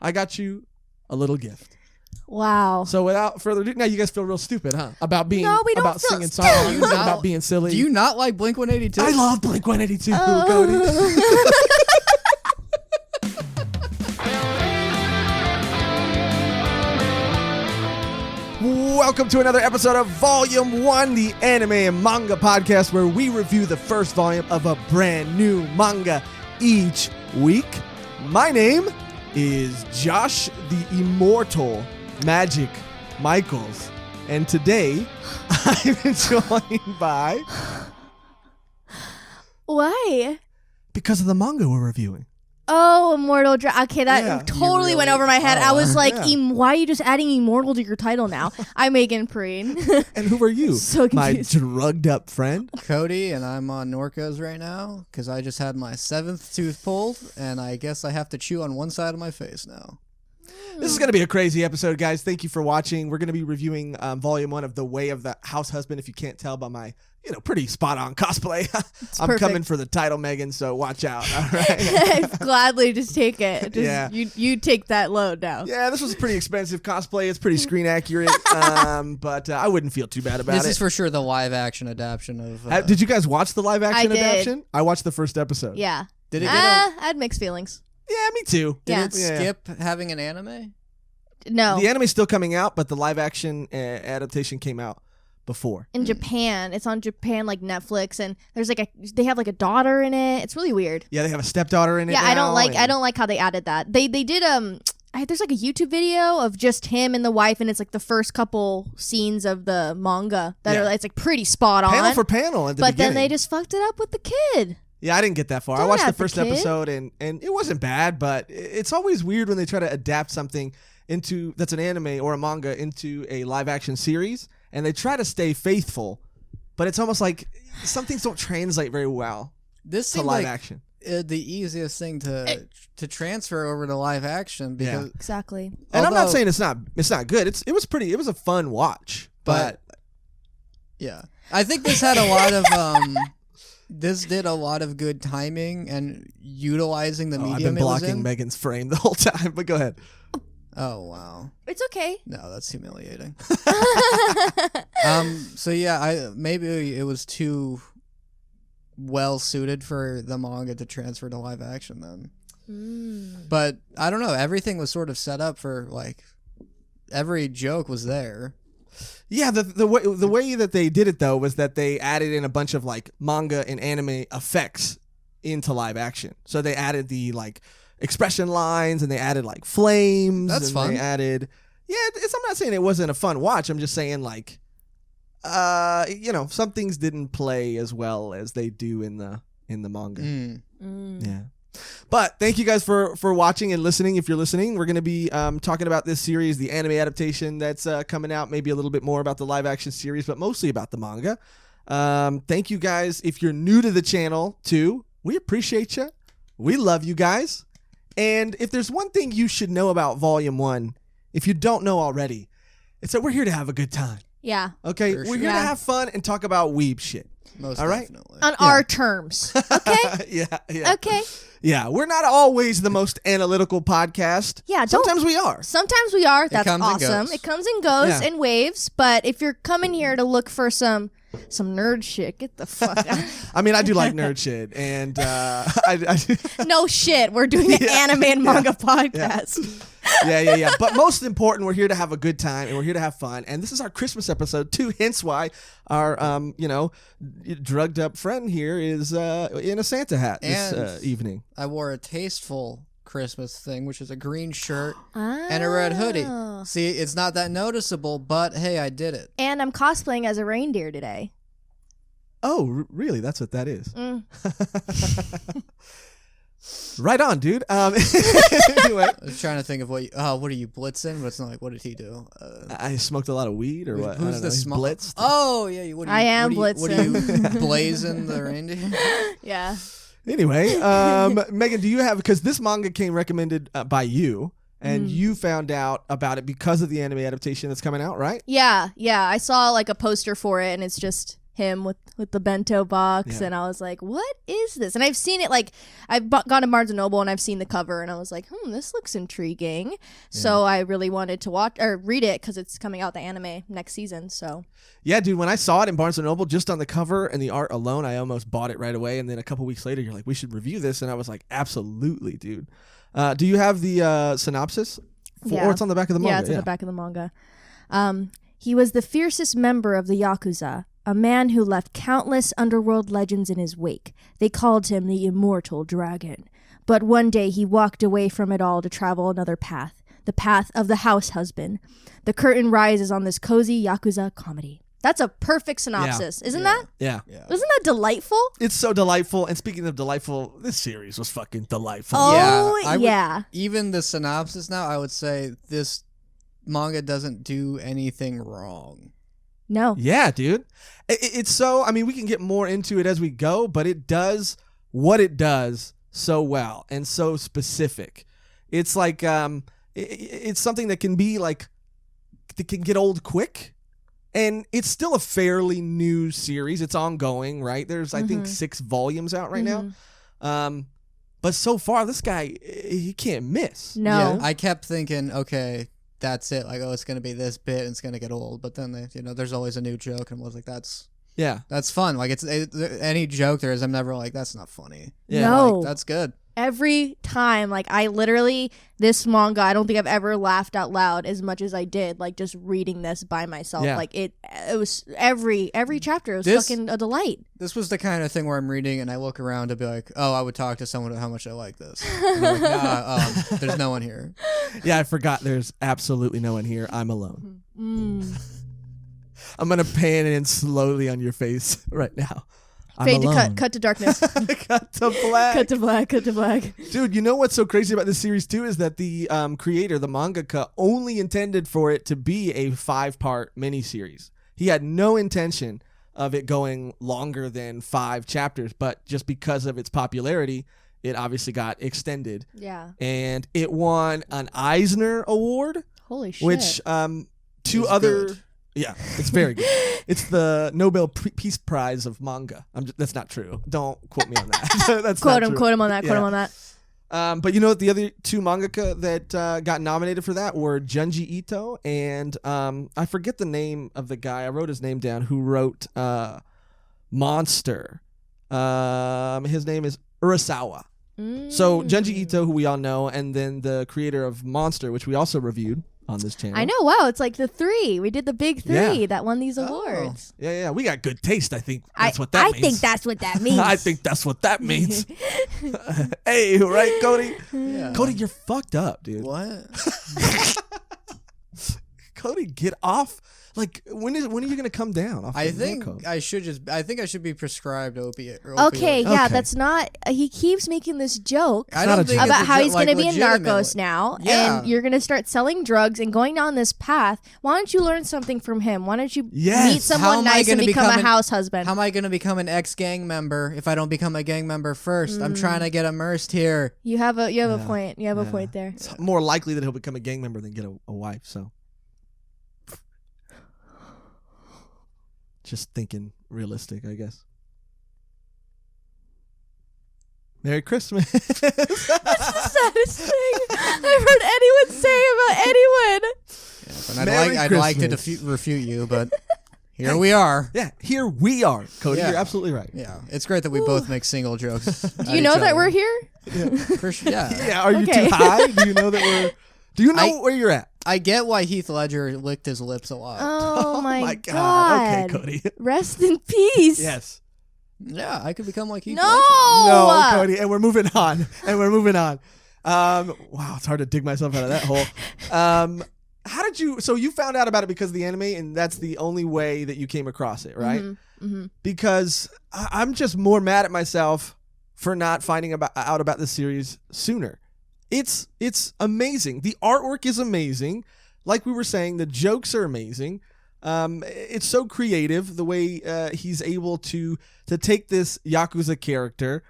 I got you a little gift. Wow. So without further ado, now you guys feel real stupid, huh? About being about feel singing songs, not, about being silly. Do you not like Blink-182? I love Blink-182, Cody. Welcome to another episode of Volume 1, the anime and manga podcast, where we review the first volume of a brand new manga each week. My name is Josh the Immortal Magic Michaels, and today I'm joined by... Why? Because of the manga we're reviewing. Oh, Immortal Okay, that totally went over my head. I was like, why are you just adding Immortal to your title now? I'm Megan Preen. And who are you? So confused. My drugged up friend? Cody, and I'm on Norcos right now because I just had my 7th tooth pulled, and I guess I have to chew on one side of my face now. This is going to be a crazy episode, guys. Thank you for watching. We're going to be reviewing Volume 1 of The Way of the Househusband, if you can't tell by my, pretty spot-on cosplay. I'm perfect. coming for the title, Megan, so watch out. All right? I'd gladly just take it. You take that load now. Yeah, this was a pretty expensive cosplay. It's pretty screen accurate, but I wouldn't feel too bad about it. This is for sure the live-action adaptation of... Did you guys watch the live-action I did. adaptation? I watched the first episode. Yeah. Did it get I had mixed feelings. Yeah, me too. Did it skip having an anime? No. The anime's still coming out, but the live-action adaptation came out before. In Japan. It's on Japan, like Netflix, and there's they have like a daughter in it. It's really weird. Yeah, they have a stepdaughter in it. Yeah, now, I don't like how they added that. They did there's like a YouTube video of just him and the wife, and it's like the first couple scenes of the manga that are it's like pretty spot on. Panel for panel at the beginning. But then they just fucked it up with the kid. Yeah, I didn't get that far. Don't I watched the have the first kid. episode and it wasn't bad, but it's always weird when they try to adapt something that's an anime or a manga into a live action series, and they try to stay faithful, but it's almost like some things don't translate very well This to live action. The easiest thing to transfer over to live action because Exactly. And I'm not saying it's not good. It was a fun watch, but yeah, I think this had a lot of this did a lot of good timing and utilizing the medium. I've been blocking Megan's frame the whole time, but go ahead. Oh wow. It's okay. No, that's humiliating. So yeah, maybe it was too well suited for the manga to transfer to live action then. But I don't know, everything was sort of set up for like every joke was there. Yeah, the way that they did it though was that they added in a bunch of like manga and anime effects into live action. So they added the like expression lines and they added like flames. That's and fun. They added, I'm not saying it wasn't a fun watch. I'm just saying like, some things didn't play as well as they do in the manga. Yeah. But thank you guys for watching and listening. If you're listening, we're going to be talking about this series, the anime adaptation that's coming out, maybe a little bit more about the live action series, but mostly about the manga. Thank you guys. If you're new to the channel too, we appreciate you. We love you guys. And if there's one thing you should know about Volume 1, if you don't know already, it's that we're here to have a good time. Yeah. Okay? For We're sure. here to have fun and talk about weeb shit. Most all right? definitely. On our terms. Okay? Yeah. Okay. Yeah, we're not always the most analytical podcast. Yeah, sometimes we are. Sometimes we are. That's comes and awesome. goes. It comes and goes Yeah. in waves. But if you're coming here to look for some nerd shit, get the fuck out. I mean, I do like nerd shit, and No shit. We're doing an anime and manga podcast. yeah. But most important, we're here to have a good time, and we're here to have fun. And this is our Christmas episode too. Hence why our drugged up friend here is in a Santa hat this evening. I wore a tasteful Christmas thing, which is a green shirt and a red hoodie. See, it's not that noticeable, but hey, I did it. And I'm cosplaying as a reindeer today. Oh, really? That's what that is. Right on, dude. Anyway, I was trying to think of what are you blitzing? But it's not like, what did he do? I smoked a lot of weed, or what? Who's the small? Blitzed? Oh yeah, I am What are you blitzing. blazing the reindeer? Yeah. Anyway, Megan, do you have, because this manga came recommended by you, and you found out about it because of the anime adaptation that's coming out, right? Yeah. I saw like a poster for it, and it's just him with the bento box, and I was like, what is this? And I've seen it, like, I've gone to Barnes & Noble and I've seen the cover, and I was like, this looks intriguing. So I really wanted to watch or read it because it's coming out, the anime, next season. So yeah, dude, when I saw it in Barnes & Noble, just on the cover and the art alone, I almost bought it right away. And then a couple weeks later, you're like, we should review this. And I was like, absolutely, dude. Do you have the synopsis? Or it's on the back of the manga? Yeah, it's on the back of the manga. He was the fiercest member of the Yakuza, a man who left countless underworld legends in his wake. They called him the Immortal Dragon. But one day he walked away from it all to travel another path, the path of the Househusband. The curtain rises on this cozy Yakuza comedy. That's a perfect synopsis, isn't that? Yeah. Isn't that delightful? It's so delightful. And speaking of delightful, this series was fucking delightful. Oh, yeah. Even the synopsis now, I would say this manga doesn't do anything wrong. No. Yeah, dude. It's so, I mean, we can get more into it as we go, but it does what it does so well and so specific. It's like, it's something that can be like, that can get old quick. And it's still a fairly new series. It's ongoing, right? There's, I think, 6 volumes out right now. But so far, this guy, he can't miss. No. Yeah, I kept thinking, okay, that's it. Like, oh, it's going to be this bit and it's going to get old. But then, there's always a new joke. And I was like, that's fun. Like, any joke there is, I'm never like, that's not funny. Yeah. No. Like, that's good. Every time, like, I literally, this manga, I don't think I've ever laughed out loud as much as I did, like, just reading this by myself. Yeah. Like, it was every chapter was fucking a delight. This was the kind of thing where I'm reading and I look around to be like, oh, I would talk to someone about how much I like this. And I'm like, nah, there's no one here. Yeah, I forgot there's absolutely no one here. I'm alone. I'm going to pan in slowly on your face right now. Fade to cut to darkness. Cut to black. Cut to black, cut to black. Dude, you know what's so crazy about this series too is that the creator, the mangaka, only intended for it to be a 5-part miniseries. He had no intention of it going longer than 5 chapters, but just because of its popularity, it obviously got extended. Yeah. And it won an Eisner Award. Holy shit. Which two other... Good. Yeah, it's very good. It's the Nobel Peace Prize of manga. That's not true. Don't quote me on that. That's quote not him, true. quote him on that, Yeah. quote him on that. But you know what? The other 2 mangaka that got nominated for that were Junji Ito and I forget the name of the guy. I wrote his name down. Who wrote Monster? His name is Urasawa. So Junji Ito, who we all know, and then the creator of Monster, which we also reviewed on this channel. I know. Wow, it's like the 3. We did the big 3 that won these awards. Yeah. We got good taste. I think that's what that means. I think that's what that means. I think that's what that means. Hey, right, Cody? Yeah. Cody, you're fucked up, dude. What? Cody, get off. Like, when are you gonna come down? Off I the think Norco? I should be prescribed opiate. Okay, yeah, Okay. that's not. He keeps making this joke I not don't a think joke. it's about a how joke, he's going to like, be in legitimately. Narcos now, Yeah. and you're going to start selling drugs and going down this path. Why don't you learn something from him? Why don't you Yes. meet someone nice and become a house husband? How am I going to become an ex-gang member if I don't become a gang member first? I'm trying to get immersed here. You have a point. You have a point there. It's more likely that he'll become a gang member than get a wife. So, just thinking realistic, I guess. Merry Christmas. That's the saddest thing I've heard anyone say about anyone. Yeah, and Merry I'd like to Christmas. refute you, but here we are. Yeah, here we are, Cody. Yeah. You're absolutely right. Yeah, it's great that we both make single jokes. Do you know that we're here? For sure, yeah. Yeah, are you Okay. too high? Do you know that we're... Do you know where you're at? I get why Heath Ledger licked his lips a lot. Oh, my God. God. Okay, Cody. Rest in peace. Yes. Yeah, I could become like Heath No. Ledger. No, Cody, and we're moving on. Wow, it's hard to dig myself out of that hole. How did you? So you found out about it because of the anime, and that's the only way that you came across it, right? Mm-hmm. Because I'm just more mad at myself for not finding out about this series sooner. It's amazing. The artwork is amazing. Like we were saying, the jokes are amazing. It's so creative the way he's able to take this Yakuza character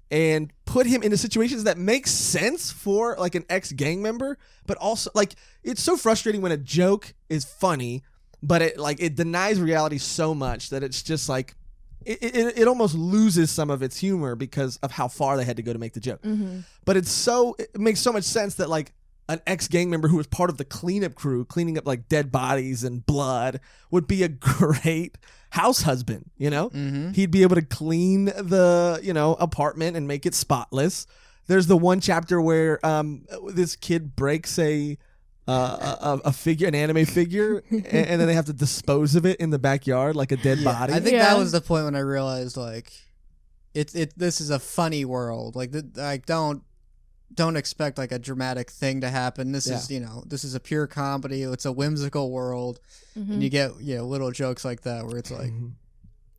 and put him into situations that make sense for like an ex-gang member, but also like it's so frustrating when a joke is funny, but it denies reality so much that it's just like it almost loses some of its humor because of how far they had to go to make the joke. But it makes so much sense that like an ex-gang member who was part of the cleanup crew, cleaning up like dead bodies and blood, would be a great house husband, you know? He'd be able to clean the, apartment and make it spotless. There's the one chapter where this kid breaks a figure, an anime figure, and then they have to dispose of it in the backyard like a dead body. I think that was the point when I realized like this is a funny world. Like don't expect like a dramatic thing to happen. This is, this is a pure comedy. It's a whimsical world. And you get, little jokes like that where it's like,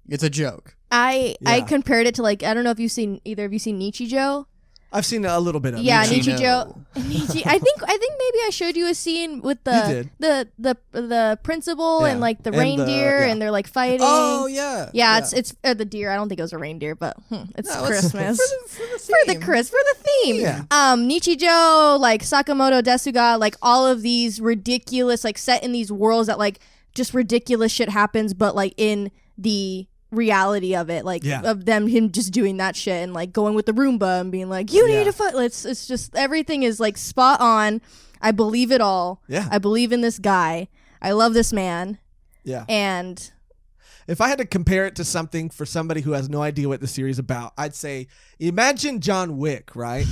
it's a joke. I compared it to like, I don't know if either of you seen Nichijou. I've seen a little bit of it. Yeah, Nichijou. I think maybe I showed you a scene with the principal and like the reindeer and they're like fighting. Oh yeah. Yeah, it's the deer. I don't think it was a reindeer, but it's Christmas. For the theme. Yeah. Nichijou, like Sakamoto Desuga, like all of these ridiculous, like set in these worlds that like just ridiculous shit happens, but like in the reality of it, like of him just doing that shit and like going with the Roomba and being like, you need to fight. It's just everything is like spot on. I believe it all. Yeah. I believe in this guy. I love this man. Yeah. And if I had to compare it to something for somebody who has no idea what the series is about, I'd say imagine John Wick, right?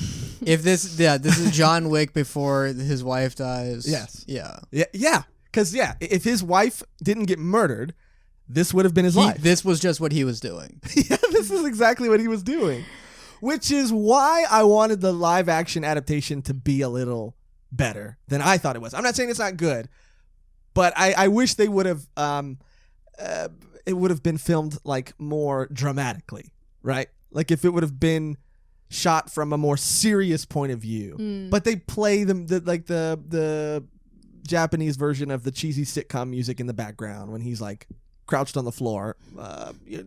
If this is John Wick before his wife dies. Yes. Yeah. Yeah. Because if his wife didn't get murdered, this would have been his life. This was just what he was doing. Yeah, this is exactly what he was doing. Which is why I wanted the live action adaptation to be a little better than I thought it was. I'm not saying it's not good, but I wish they would have it would have been filmed like more dramatically, right? Like if it would have been shot from a more serious point of view. But they play the Japanese version of the cheesy sitcom music in the background when he's like crouched on the floor,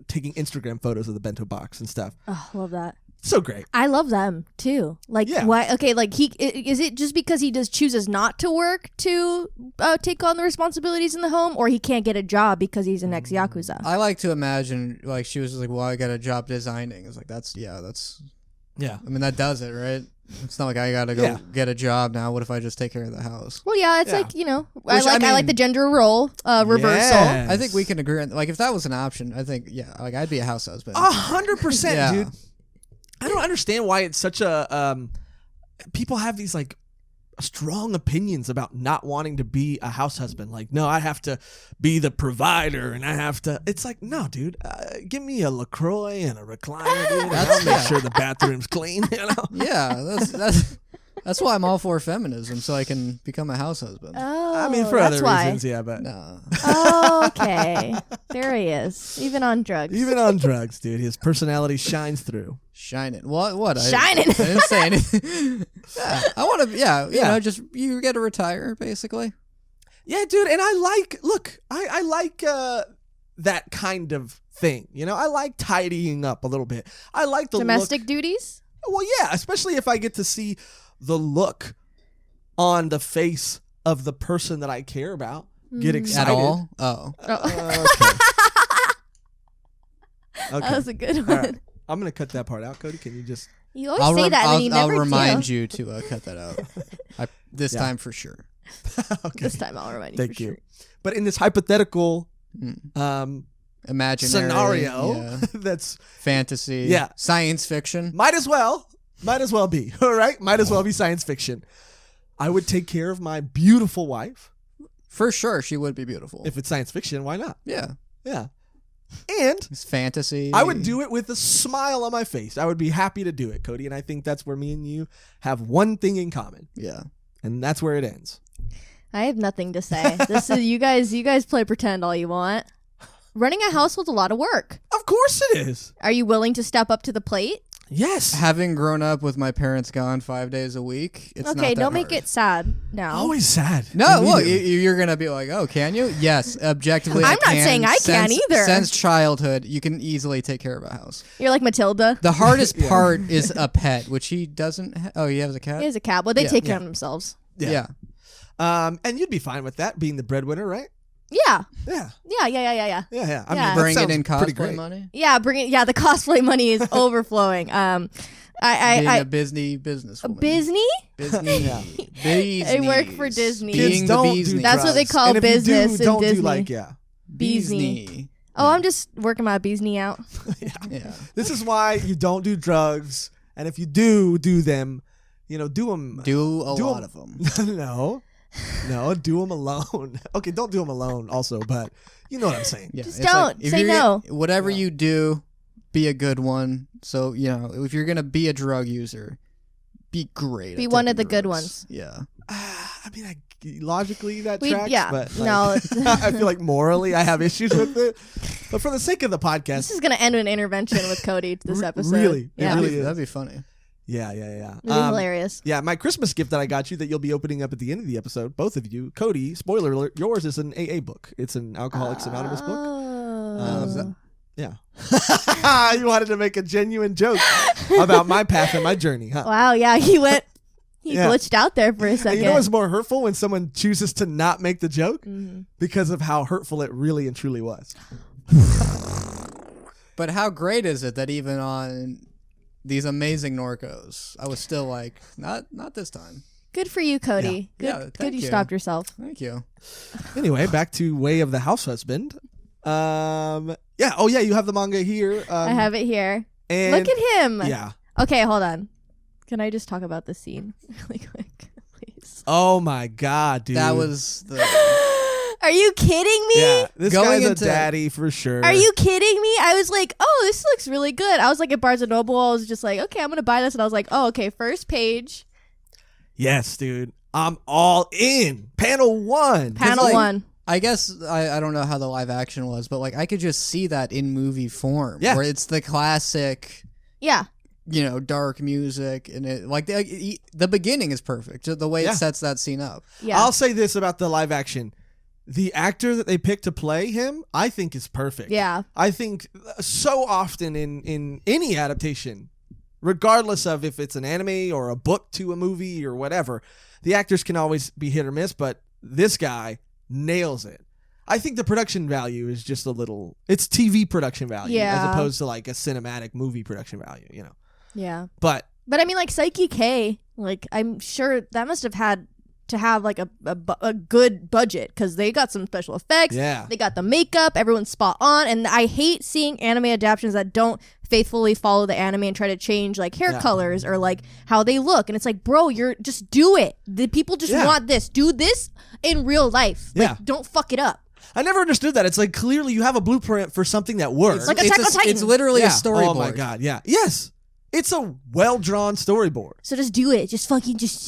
taking Instagram photos of the bento box and stuff. Oh, love that. So great. I love them too. Like, why? Okay, like is it just because he chooses not to work to take on the responsibilities in the home, or he can't get a job because he's an ex-Yakuza? I like to imagine like she was like, well, I got a job designing. It's like that's. Yeah. I mean, that does it, right? It's not like I gotta go get a job now. What if I just take care of the house? Well, yeah, it's like, I like the gender role reversal. Yes. I think we can agree on, like, if that was an option, I think, like I'd be a house husband. 100%, dude. I don't understand why it's such a people have these like strong opinions about not wanting to be a house husband. Like, no, I have to be the provider and I have to. It's like, no, dude, give me a LaCroix and a recliner, dude. I'll make sure the bathroom's clean. Yeah, that's why I'm all for feminism, so I can become a house husband. Oh, I mean, for other reasons, yeah, but no. Oh, okay, there he is, even on drugs. Even on drugs, dude, his personality shines through. Shining. What? Shining. I didn't say anything. I want to. Yeah. Just you get to retire, basically. Yeah, dude, and I like that kind of thing. I like tidying up a little bit. I like the domestic duties. Well, yeah, especially if I get to see the look on the face of the person that I care about get excited. At all? Oh. Okay. That was a good one. Right. I'm going to cut that part out, Cody. Can you just... You always say that and then you never I'll remind do. you to cut that out. This time for sure. Okay. This time I'll remind you. Thank you. But in this hypothetical imaginary scenario that's... fantasy. Yeah. Science fiction. Might as well be. All right? Might as well be science fiction. I would take care of my beautiful wife. For sure, she would be beautiful. If it's science fiction, why not? Yeah. Yeah. And it's fantasy. I would do it with a smile on my face. I would be happy to do it, Cody. And I think that's where me and you have one thing in common. Yeah. And that's where it ends. I have nothing to say. This is you guys play pretend all you want. Running a household's a lot of work. Of course it is. Are you willing to step up to the plate? Yes. Having grown up with my parents gone 5 days a week, it's not that don't make hard. it sad now. Always sad. No, well, you're going to be like, oh, can you? Yes, objectively I'm not saying I can either. Since childhood, you can easily take care of a house. You're like Matilda. The hardest part is a pet, which he doesn't he has a cat? He has a cat, but they take care of themselves. Yeah. And you'd be fine with that, being the breadwinner, right? Yeah. Yeah. Yeah. Yeah. I Yeah. mean, Bring that it in sounds pretty cosplay great. money. Yeah, the cosplay money is overflowing. Being a businesswoman. Disney? Disney. Yeah. I work for Disney. Being Kids the don't bee's do knees. That's what they drugs. call And if you business do, in don't Disney. do like, yeah. Bee's Bee's knee. Oh, I'm just working my bee's knee out. Yeah. This is why you don't do drugs, and if you do them, do them. Do a lot of them. No, do them alone. Okay, don't do them alone. Also, but you know what I'm saying. Yeah, Just it's don't. if Say you're no. Whatever you do, be a good one. So, if you're going to be a drug user, be great. Be at one of taking the good drugs. ones. Yeah. I mean, logically that tracks. Yeah. But No. I feel like morally I have issues with it. But for the sake of the podcast, This is going to end with an intervention with Cody this episode. really? Yeah. It really is. That'd be funny. yeah. It'd be hilarious. Yeah, my Christmas gift that I got you that you'll be opening up at the end of the episode, both of you. Cody, spoiler alert, yours is an AA book. It's an Alcoholics Anonymous book. Oh. Yeah. You wanted to make a genuine joke about my path and my journey, huh? Wow, yeah, he Yeah. glitched out there for a And second. you know what's more hurtful? When someone chooses to not make the joke Mhm. because of how hurtful it really and truly was. But how great is it that even on these amazing Norcos, I was still like, not this time. Good for you, Cody. Yeah. Good, Yeah, good thank you you. stopped yourself. Thank you. Anyway, back to Way of the Househusband. Yeah. Oh, yeah. You have the manga here. I have it here. And Look at him. Yeah. Okay, hold on. Can I just talk about this scene really quick, please? Oh my God, dude. That was the. Are you kidding me? Yeah. This Going guy's into- a daddy for sure. Are you kidding me? I was like, oh, this looks really good. I was like at Barnes & Noble. I was just like, okay, I'm going to buy this. And I was like, oh, okay, first page. Yes, dude. I'm all in. Panel 1. Panel like- 1. I guess I don't know how the live action was, but like I could just see that in movie form. Yeah. Where it's the classic, Yeah. dark music and it like the beginning is perfect. The way Yeah. it sets that scene up. Yeah. I'll say this about the live action. The actor that they picked to play him, I think is perfect. Yeah. I think so often in any adaptation, regardless of if it's an anime or a book to a movie or whatever, the actors can always be hit or miss, but this guy nails it. I think the production value is just it's TV production value as Yeah. opposed to like a cinematic movie production value, Yeah. But But I mean, like Psyche K, like I'm sure that must have had to have like a good budget because they got some special effects. yeah. They got the makeup. Everyone's spot on. And I hate seeing anime adaptations that don't faithfully follow the anime and try to change like hair Yeah. colors or like how they look. And it's like, bro, you're just do it. The people just Yeah. want this. Do this in real life. Like, Yeah. don't fuck it up. I never understood that. It's like clearly you have a blueprint for something that works. Like Attack on Titan. It's literally a storyboard. Oh my God, yeah. Yes. It's a well-drawn storyboard. So just do it. Just fucking just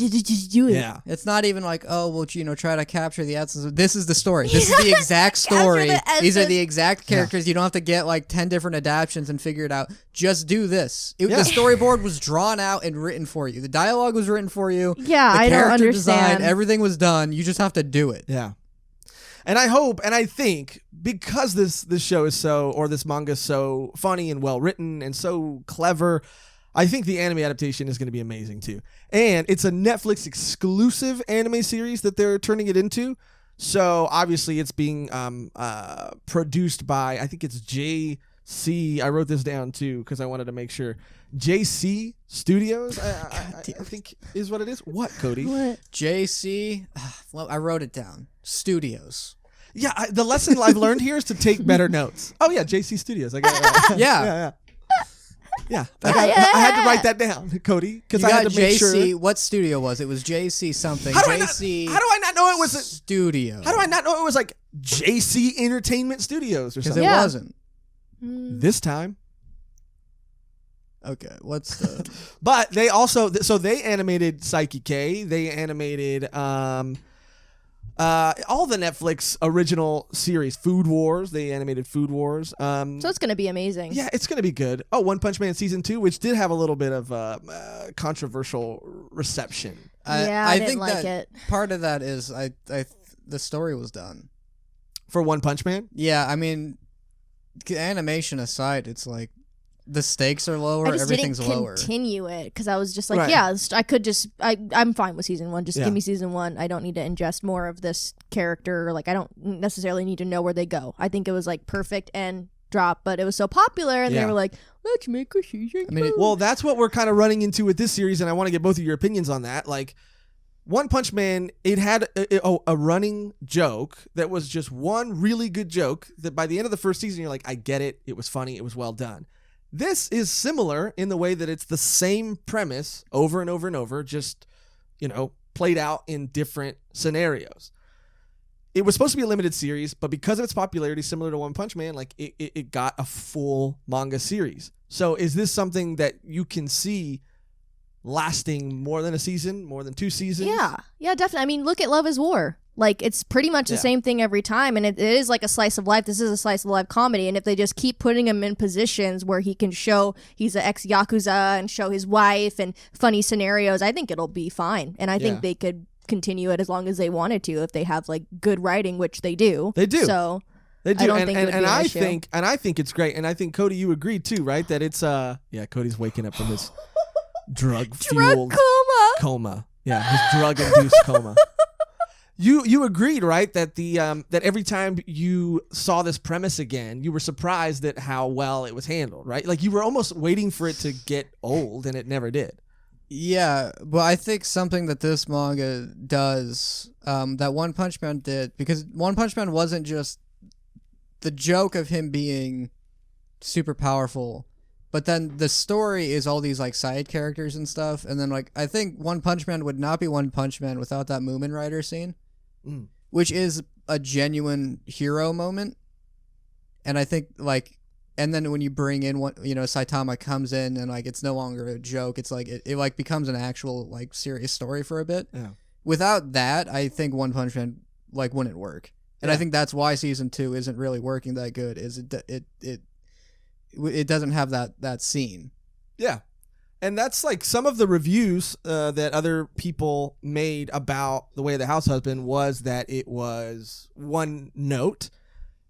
do it. Yeah. It's not even like, oh, well, try to capture the essence. This is the story. This is the exact Capture story. the These are essence. the exact characters. You don't have to get like 10 different adaptions and figure it out. Just do this. Yeah. The storyboard was drawn out and written for you. The dialogue was written for you. Yeah, the I don't character understand. design, everything was done. You just have to do it. Yeah. And I hope and I think because this show is this manga is so funny and well written and so clever, I think the anime adaptation is going to be amazing too. And it's a Netflix exclusive anime series that they're turning it into. So obviously it's being produced by, I think it's JC. I wrote this down too because I wanted to make sure. JC Studios, I think is what it is. What, Cody? What? JC, well, I wrote it down. Studios. Yeah, the lesson I've learned here is to take better notes. Oh yeah, JC Studios. I got it. Yeah. Yeah. I had to write that down, Cody, because You I got had to make JC. sure. What studio was it? It was JC something. How do JC. I not know it was? Studio. How do I not know it was like JC Entertainment Studios or Because something? it Yeah. wasn't. This time, Okay, what's the? but they also they animated Psyche K. They animated all the Netflix original series, Food Wars. They animated Food Wars. So it's gonna be amazing. Yeah, it's gonna be good. Oh, One Punch Man season 2, which did have a little bit of controversial reception. Yeah, I didn't like it. Part of that is the story was done. For One Punch Man? Yeah, I mean, animation aside, it's like the stakes are lower. I just Everything's didn't lower. continue it because I was just like, Right. yeah, I could just, I'm fine with season 1. Just Yeah. give me season 1. I don't need to ingest more of this character. Or, like, I don't necessarily need to know where they go. I think it was like perfect and drop, but it was so popular, and Yeah. they were like, let's make a season. I mean, 2. Well, that's what we're kind of running into with this series, and I want to get both of your opinions on that. Like, One Punch Man, it had a running joke that was just one really good joke that by the end of the first season, you're like, I get it. It was funny. It was well done. This is similar in the way that it's the same premise over and over and over, just, played out in different scenarios. It was supposed to be a limited series, but because of its popularity, similar to One Punch Man, like it got a full manga series. So is this something that you can see lasting more than a season, more than 2 seasons? Yeah, definitely. I mean, look at Love is War. Like, it's pretty much the same thing every time, and it is like a slice of life. This is a slice of life comedy, and if they just keep putting him in positions where he can show he's an ex-Yakuza and show his wife and funny scenarios, I think it'll be fine. And I think they could continue it as long as they wanted to if they have, like, good writing, which they do. They do. So They do. I don't think it would be an I issue. think it's great. And I think, Cody, you agreed too, right? That it's Cody's waking up from his drug-fueled coma. Yeah, his drug-induced coma. You agreed, right, that that every time you saw this premise again, you were surprised at how well it was handled, right? Like, you were almost waiting for it to get old, and it never did. Yeah, but I think something that this manga does, that One Punch Man did, because One Punch Man wasn't just the joke of him being super powerful, but then the story is all these, like, side characters and stuff, and then, like, I think One Punch Man would not be One Punch Man without that Moomin Rider scene, which is a genuine hero moment, and I think, like, and then when you bring in Saitama comes in and, like, it's no longer a joke, it's like it like becomes an actual, like, serious story for a bit. Yeah. Without that, I think One Punch Man, like, wouldn't work. And I think that's why season 2 isn't really working that good. Is it doesn't have that scene. Yeah. And that's like some of the reviews that other people made about The Way of the Househusband was that it was one note,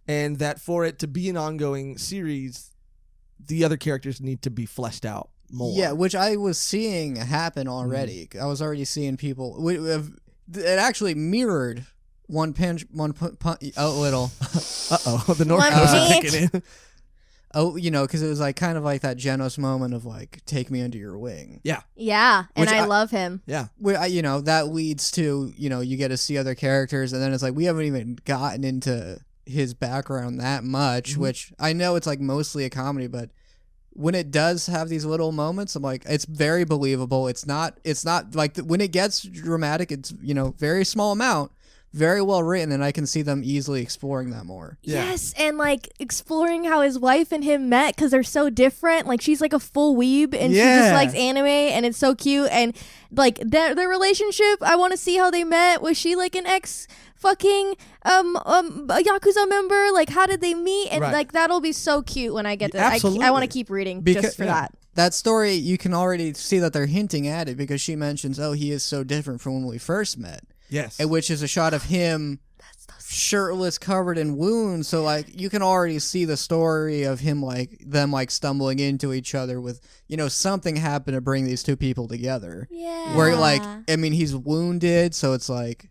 and that for it to be an ongoing series, the other characters need to be fleshed out more. Yeah, which I was seeing happen already. I was already seeing people. It actually mirrored One Punch a little. Uh-oh, the North Coast are kicking in. Oh, because it was like kind of like that Genos moment of, like, take me under your wing. Yeah. Yeah, and Which I love him. Yeah. That leads to, you get to see other characters, and then it's like we haven't even gotten into his background that much, which I know it's, like, mostly a comedy, but when it does have these little moments, I'm like, it's very believable. It's not like when it gets dramatic, it's, very small amount, very well written, and I can see them easily exploring that more. Yeah. Yes, and, like, exploring how his wife and him met because they're so different. Like, she's like a full weeb, and she just likes anime, and it's so cute. And, like, their relationship, I want to see how they met. Was she, like, an ex fucking a Yakuza member? Like, how did they meet? And like, that'll be so cute when I get to I want to keep reading just for that. That story, you can already see that they're hinting at it because she mentions, oh, he is so different from when we first met. Yes. Which is a shot of him shirtless, covered in wounds. So, like, you can already see the story of him, like, them, like, stumbling into each other with, something happened to bring these two people together. Yeah. Where, like, I mean, he's wounded, so it's like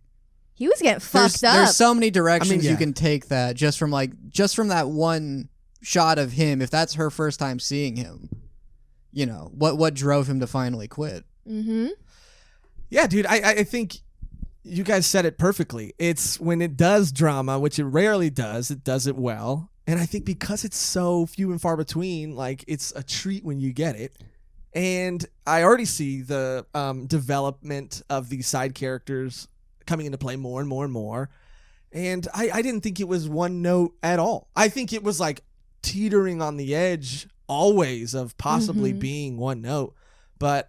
he was getting fucked up. There's so many directions you can take that just from that one shot of him. If that's her first time seeing him, what drove him to finally quit. Mm-hmm. Yeah, dude, I think you guys said it perfectly. It's when it does drama, which it rarely does, it does it well. And I think because it's so few and far between, like, it's a treat when you get it. And I already see the development of these side characters coming into play more and more and more. And I didn't think it was one note at all. I think it was, like, teetering on the edge always of possibly being one note. But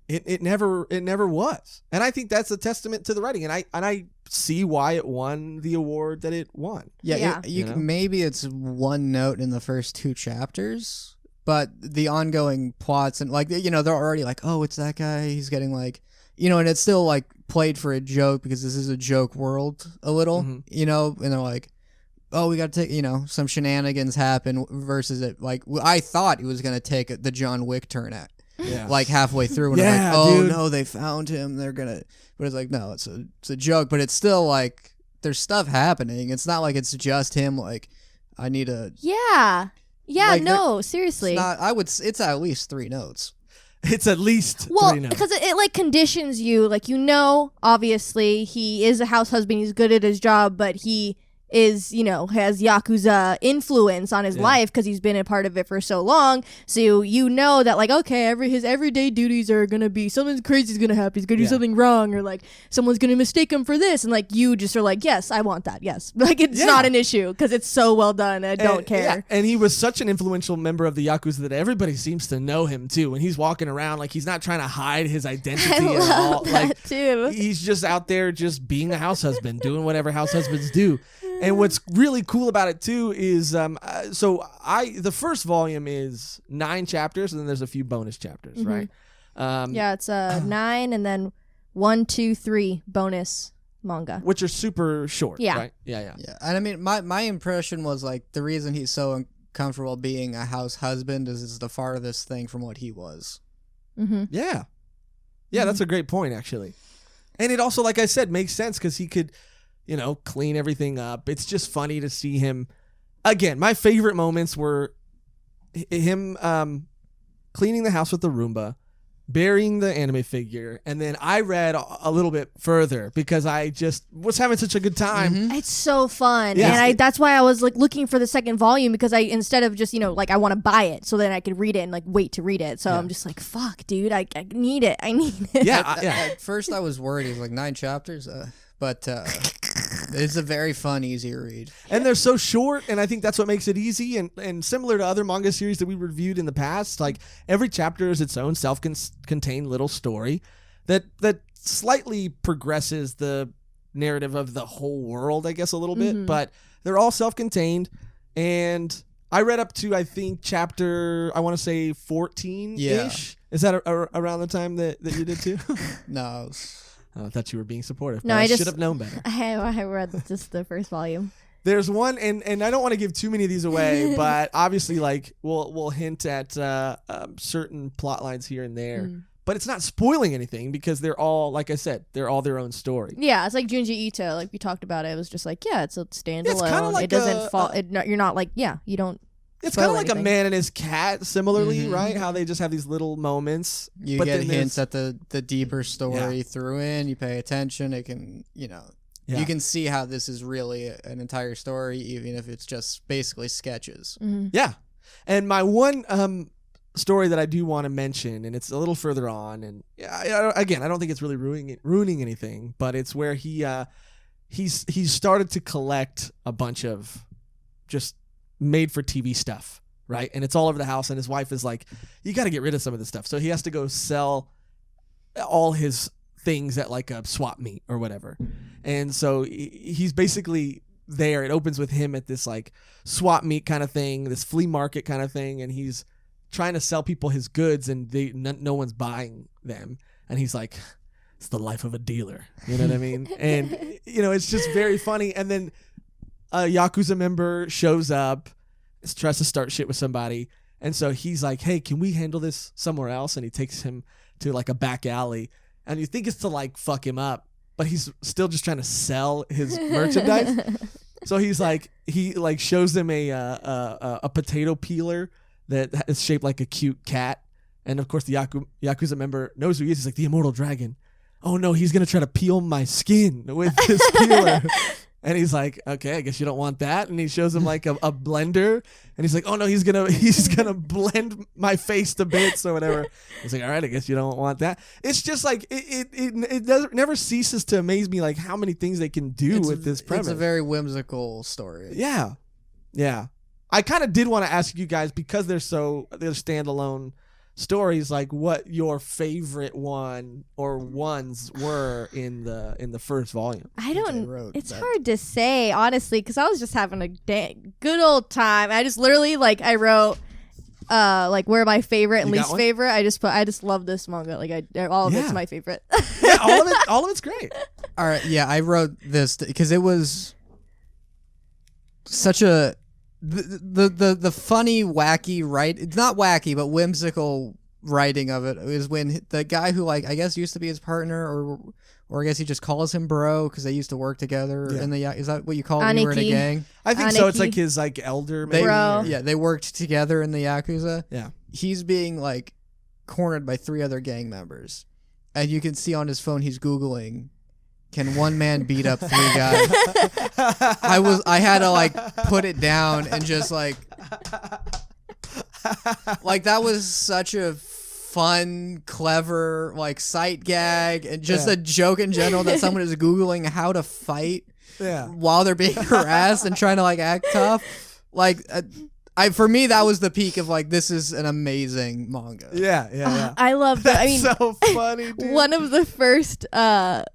It never was, and I think that's a testament to the writing, and I see why it won the award that it won. Yeah. Maybe it's one note in the first 2 chapters, but the ongoing plots and, like, they're already like, oh, it's that guy. He's getting, like, and it's still, like, played for a joke because this is a joke world a little, and they're like, oh, we got to take, some shenanigans happen versus it. Like, I thought he was going to take the John Wick turn at, like halfway through. And I'm like, oh, dude. No, they found him. They're going to, but it's like, no, it's a joke, but it's still like, there's stuff happening. It's not like it's just him. Like, I need a. Yeah. Yeah. Like, no, seriously. It's at least 3 notes. It's at least 3 notes. Because it like conditions you, like, obviously he is a house husband. He's good at his job, but he is, has Yakuza influence on his life because he's been a part of it for so long. So that, like, okay, his everyday duties are going to be something crazy is going to happen. He's going to do something wrong, or like someone's going to mistake him for this. And like you just are like, yes, I want that. Yes. Like it's not an issue because it's so well done. I don't care. Yeah. And he was such an influential member of the Yakuza that everybody seems to know him too. When he's walking around, like he's not trying to hide his identity at all. Like too. He's just out there just being a house husband, doing whatever house husbands do. And what's really cool about it too is, the first volume is 9 chapters, and then there's a few bonus chapters, right? It's 9, and then 1, 2, 3 bonus manga, which are super short. Yeah, right? Yeah. And I mean, my impression was like the reason he's so uncomfortable being a house husband is it's the farthest thing from what he was. Yeah, that's a great point actually, and it also, like I said, makes sense because he could. Clean everything up. It's just funny to see him. Again, my favorite moments were him cleaning the house with the Roomba, burying the anime figure, and then I read a little bit further because I just was having such a good time. It's so fun. Yes. And that's why I was like looking for the second volume because instead of just, like I want to buy it so then I could read it and like wait to read it. So I'm just like, fuck, dude, I need it. I need it. Yeah. At first I was worried. It was like 9 chapters. But it's a very fun, easy read. And they're so short, and I think that's what makes it easy. And similar to other manga series that we reviewed in the past, like every chapter is its own self-contained little story that slightly progresses the narrative of the whole world, I guess, a little bit. But they're all self-contained. And I read up to, I think, chapter, I want to say 14-ish. Yeah. Is that around the time that you did too? No. I thought you were being supportive. No, I should have known better. I read just the first volume. There's one, and I don't want to give too many of these away, but obviously, like we'll hint at certain plot lines here and there. But it's not spoiling anything because they're all, like I said, they're all their own story. Yeah, it's like Junji Ito, like we talked about it. It was just like, it's a standalone. It's kind of like it doesn't fall. You're not like, you don't. It's kind of like anything. A man and his cat, similarly, right? How they just have these little moments. You get hints at the deeper story through in. You pay attention. It can, you can see how this is really an entire story, even if it's just basically sketches. Yeah. And my one story that I do want to mention, and it's a little further on, and again, I don't think it's really ruining anything, but it's where he's started to collect a bunch of just made for TV stuff, right? And it's all over the house, and his wife is like, you got to get rid of some of this stuff. So he has to go sell all his things at like a swap meet or whatever. And so he's basically there. It opens with him at this like swap meet kind of thing, this flea market kind of thing, and he's trying to sell people his goods, and no one's buying them. And he's like, it's the life of a dealer. You know what I mean? And, it's just very funny. And then a Yakuza member shows up, tries to start shit with somebody, and so he's like, hey, can we handle this somewhere else? And he takes him to like a back alley, and you think it's to like fuck him up, but he's still just trying to sell his merchandise. So he shows them a potato peeler that is shaped like a cute cat, and of course the Yakuza member knows who he is. He's like, the immortal dragon. Oh no, he's gonna try to peel my skin with this peeler. And he's like, okay, I guess you don't want that. And he shows him like a blender, and he's like, oh no, he's gonna blend my face to bits or whatever. He's like, all right, I guess you don't want that. It's just like it never ceases to amaze me, like how many things they can do with this premise. It's a very whimsical story. Yeah. I kind of did want to ask you guys, because they're standalone stories, like what your favorite one or ones were in the first volume. It's hard to say, honestly, because I was just having a good old time. I just literally I wrote like where my favorite and least favorite. I just love this manga. Like all of it's my favorite. Yeah, all of it's great. All right, yeah, I wrote this because it was such a the funny, wacky it's not wacky, but whimsical writing of it is when the guy who like I guess used to be his partner or I guess he just calls him bro because they used to work together in the is that what you call it when you were in a gang? I think so. It's like his like elder maybe. Bro. Yeah, they worked together in the Yakuza. Yeah. He's being like cornered by 3 other gang members. And you can see on his phone he's Googling, can one man beat up 3 guys? I had to like put it down and just like that was such a fun, clever like sight gag and just a joke in general that someone is Googling how to fight while they're being harassed and trying to like act tough. Like for me, that was the peak of like, this is an amazing manga. Yeah. I love that. I mean, so funny, dude. One of the first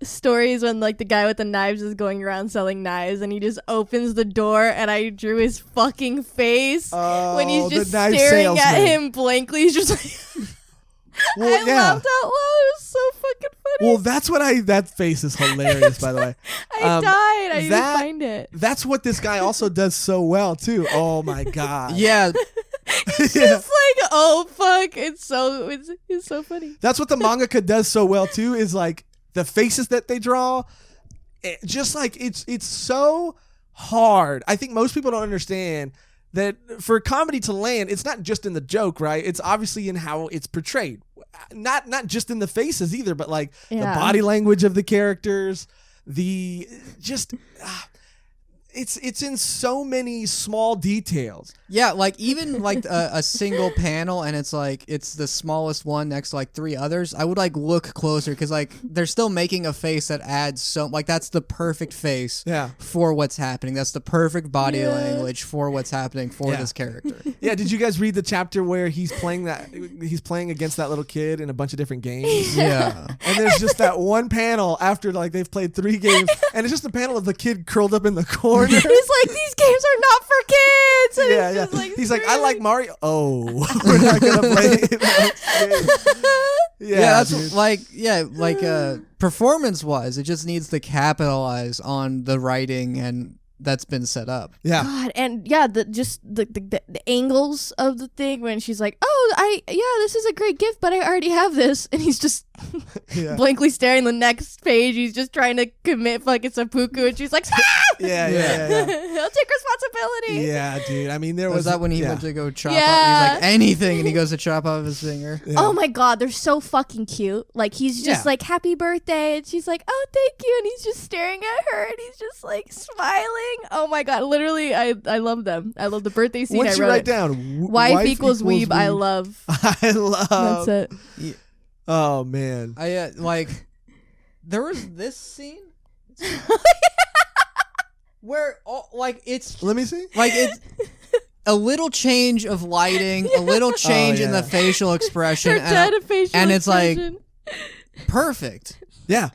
stories when like the guy with the knives is going around selling knives and he just opens the door and I drew his fucking face when he's just staring at him blankly. He's just like, well, I laughed out loud. It was so fucking funny. Well, that's what that face is hilarious, by the way. I died. I didn't find it. That's what this guy also does so well, too. Oh, my God. Yeah. It's just like, oh, fuck. It's so funny. That's what the mangaka does so well, too, is like the faces that they draw. Just like it's so hard. I think most people don't understand that for comedy to land, it's not just in the joke, right? It's obviously in how it's portrayed. Not just in the faces either, but like the body language of the characters, it's in so many small details. Yeah, like even like a single panel and it's like it's the smallest one next to like 3 others. I would like look closer because like they're still making a face that adds so like that's the perfect face for what's happening. That's the perfect body language for what's happening for this character. Yeah, did you guys read the chapter where he's playing against that little kid in a bunch of different games? Yeah. And there's just that one panel after like they've played 3 games and it's just a panel of the kid curled up in the corner. He's like, these games are not for kids. And Yeah. He's like, I like Mario. Oh, we're not gonna play it. That's performance wise, it just needs to capitalize on the writing and that's been set up. Yeah. God, and the angles of the thing when she's like, "Oh, this is a great gift, but I already have this," and he's just blankly staring the next page. He's just trying to commit fucking seppuku, and she's like, "Stop!" Yeah. He'll take responsibility. Yeah, dude. I mean, was that when he went to go chop off? He's like anything, and he goes to chop off his finger. Yeah. Oh my God, they're so fucking cute. Like he's just like, "Happy birthday," and she's like, "Oh, thank you," and he's just staring at her, and he's just like smiling. Oh my God, literally, I love them. I love the birthday scene. What'd you write down? Wife equals weeb. I love. That's it. Yeah. Oh man. I like. There was this scene where like it's. Let me see. Like it's. A little change of lighting, a little change in the facial expression, and it's like perfect. Yeah.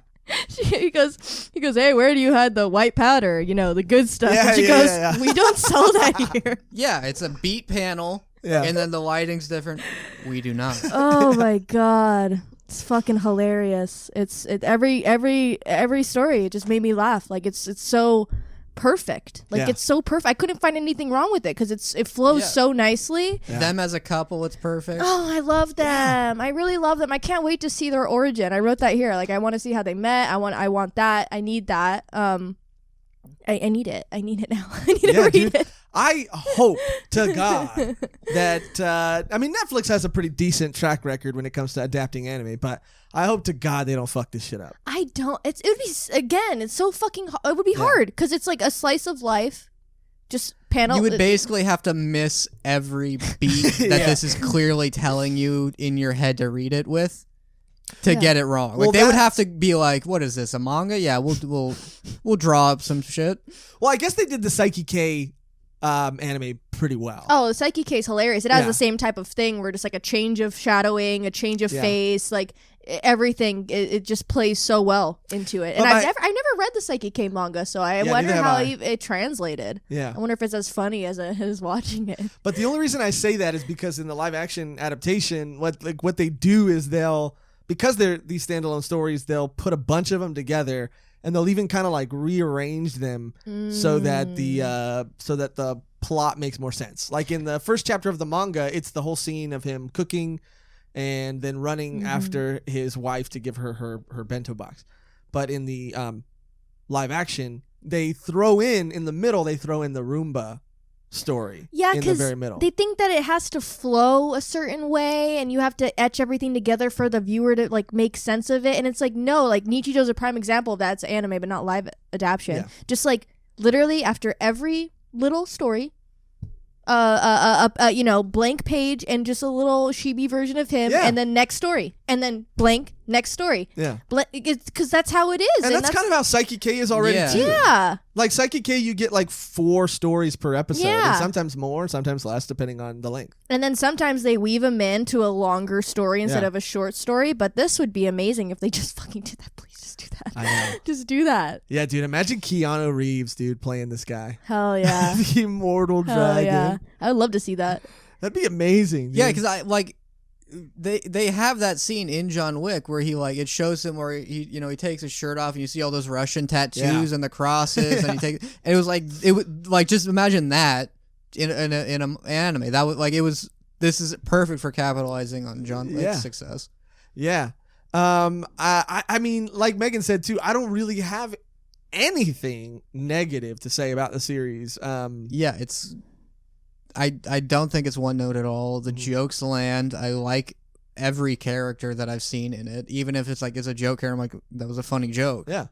He goes, "Hey, where do you hide the white powder? You know, the good stuff." Yeah, and she goes, "We don't sell that here." Yeah, it's a beat panel, and then the lighting's different. We do not. Oh my God, it's fucking hilarious. Every story, it just made me laugh. Like it's so perfect. Like it's so perfect. I couldn't find anything wrong with it because it flows so nicely. Them as a couple, it's perfect. Oh, I love them. I really love them. I can't wait to see their origin. I wrote that here. Like I want to see how they met. I want that. I need that. I need it. I need it now. I need to read it. I hope to God that I mean Netflix has a pretty decent track record when it comes to adapting anime, but I hope to God they don't fuck this shit up. I don't. It would be again. It's so fucking. It would be hard because it's like a slice of life. Just panel. You would basically have to miss every beat that this is clearly telling you in your head to read it with. To get it wrong, like they would have to be like, "What is this? A manga? Yeah, we'll draw up some shit." Well, I guess they did the Psyche K anime pretty well. Oh, the Psyche K is hilarious. It has the same type of thing where just like a change of shadowing, a change of face, like everything. It just plays so well into it. And I've never read the Psyche K manga, so I wonder how it translated. Yeah, I wonder if it's as funny as watching it. But the only reason I say that is because in the live action adaptation, what they do is because they're these standalone stories, they'll put a bunch of them together and they'll even kind of like rearrange them so that the plot makes more sense. Like in the first chapter of the manga, it's the whole scene of him cooking and then running after his wife to give her bento box. But in the live action, they throw in the middle, they throw in the Roomba story. Yeah, in the very middle. They think that it has to flow a certain way and you have to etch everything together for the viewer to like make sense of it. And it's like, no, like Nichijo's a prime example of that. It's anime, but not live adaptation. Yeah. Just like literally after every little story, blank page and just a little chibi version of him, and then next story, and then blank next story. Yeah, because that's how it is, and that's kind of how Psyche K is already too. Yeah, like Psyche K, you get like 4 stories per episode, and sometimes more, sometimes less, depending on the length. And then sometimes they weave them into a longer story instead of a short story. But this would be amazing if they just fucking did that. Please just do that. I know. Just do that. Yeah, dude. Imagine Keanu Reeves, dude, playing this guy. Hell yeah. The immortal dragon. Yeah. I would love to see that. That'd be amazing. Dude. Yeah, because I like they have that scene in John Wick where he like it shows him where he takes his shirt off and you see all those Russian tattoos and the crosses and and it was like it would like just imagine that in an anime that would like it was this is perfect for capitalizing on John Wick's success. Yeah. I mean, like Megan said too, I don't really have anything negative to say about the series. It's I don't think it's one note at all. The jokes land. I like every character that I've seen in it, even if it's like it's a joke here. I'm like, that was a funny joke. Yeah.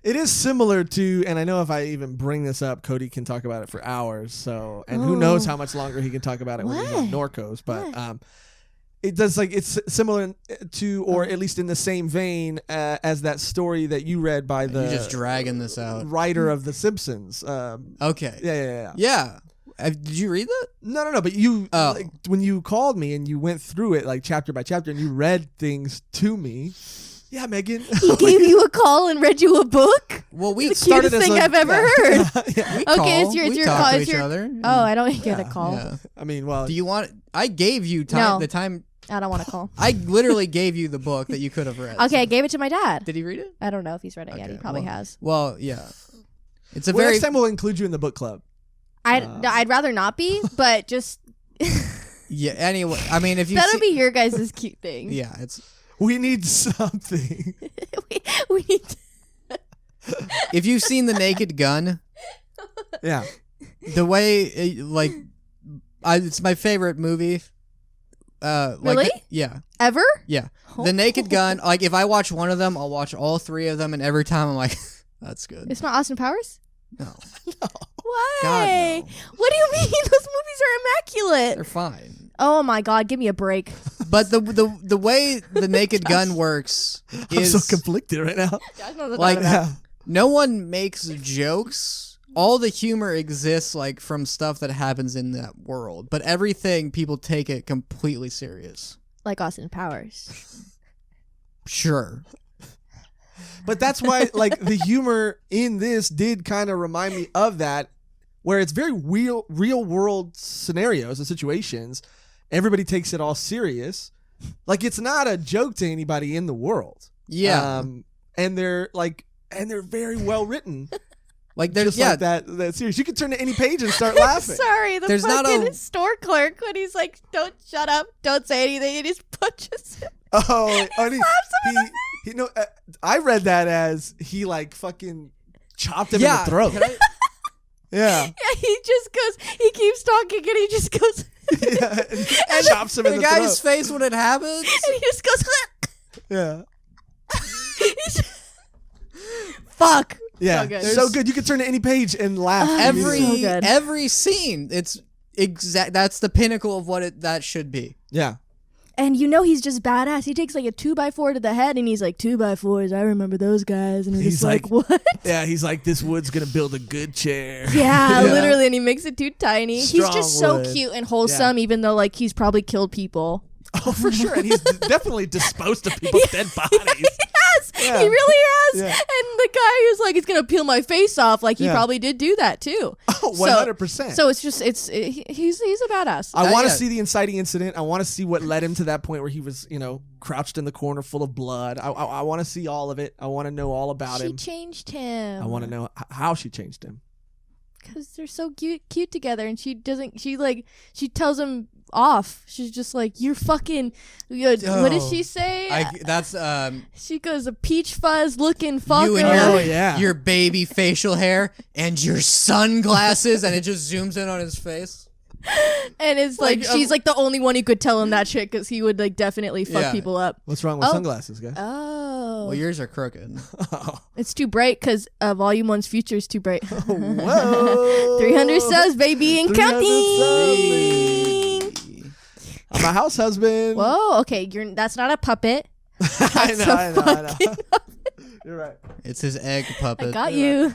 It is similar to, and I know if I even bring this up, Cody can talk about it for hours. So, and who knows how much longer he can talk about it when he's on Norcos, but it does like it's similar to, or at least in the same vein as that story that you read by the You're just dragging this out writer of The Simpsons. Okay. Yeah. Did you read that? No. But you, like, when you called me and you went through it like chapter by chapter and you read things to me. Yeah, Megan. He gave you a call and read you a book? Well, we started the cutest thing I've ever heard. Okay, it's your call. It's your other. Oh, I don't get a call. Yeah. I mean, well, do you want? I gave you time. The time. I don't want to call. I literally gave you the book that you could have read. Okay, I gave it to my dad. Did he read it? I don't know if he's read it yet. He probably has. Well, yeah. It's a next time we'll include you in the book club. I'd rather not be, but just. Yeah. Anyway, I mean, if you that'll be your guys' cute thing. Yeah, it's. We need something. we need. If you've seen The Naked Gun, yeah, the way it's my favorite movie. Really? Yeah. Ever? Yeah. The Naked Gun. Like if I watch one of them, I'll watch all 3 of them, and every time I'm like, that's good. It's not Austin Powers? No. Why? God, no. What do you mean? Those movies are immaculate. They're fine. Oh my God, give me a break. But the way The Naked Gun works is I'm so conflicted right now. Like no one makes jokes. All the humor exists like from stuff that happens in that world, but everything people take it completely serious. Like Austin Powers. Sure. But that's why like the humor in this did kind of remind me of that, where it's very real world scenarios and situations. Everybody takes it all serious. Like it's not a joke to anybody in the world. Yeah. And they're very well written. Like there's like that series. You can turn to any page and start laughing. Sorry, there's fucking store clerk when he's like, "Don't shut up, don't say anything," and he just punches him. Oh, he no. I read that as he like fucking chopped him in the throat. Yeah. Yeah, he just goes. He keeps talking and he just goes. and chops him in the throat. The guy's face when it happens. And he just goes. Yeah. Fuck. Yeah, so good. You can turn to any page and laugh. Every scene, it's exact. That's the pinnacle of what that should be. Yeah. And he's just badass. He takes like a 2x4 to the head, and he's like 2x4s. I remember those guys. And he's like, what? Yeah, he's like, this wood's gonna build a good chair. Yeah, literally. And he makes it too tiny. Strong he's just wood. So cute and wholesome, even though like he's probably killed people. Oh, for sure. And he's definitely disposed of people's dead bodies. Yes. Yeah. He really has. Yeah. And the guy who's like, "It's gonna peel my face off," like he Yeah. probably did do that too. Oh, 100%. So it's just he's a badass. I want to yeah. see the inciting incident. I want to see what led him to that point where he was, crouched in the corner full of blood. I want to see all of it. I want to know all about She him. changed him. I want to know how she changed him. Because they're so cute together, and she tells him off. She's just like, "You're fucking." What does she say? She goes, "A peach fuzz looking fucker." You and Oh, yeah. your baby facial hair and your sunglasses, and it just zooms in on his face. And it's like she's like the only one who could tell him that shit because he would like definitely fuck Yeah. people up. What's wrong with sunglasses, guys? Oh, Well, yours are crooked. it's too bright because Volume 1's future is too bright. Whoa. 300 subs, baby, and 300 counting. I'm a house husband. Whoa, okay, that's not a puppet. I know. You're right. It's his egg puppet. I got you.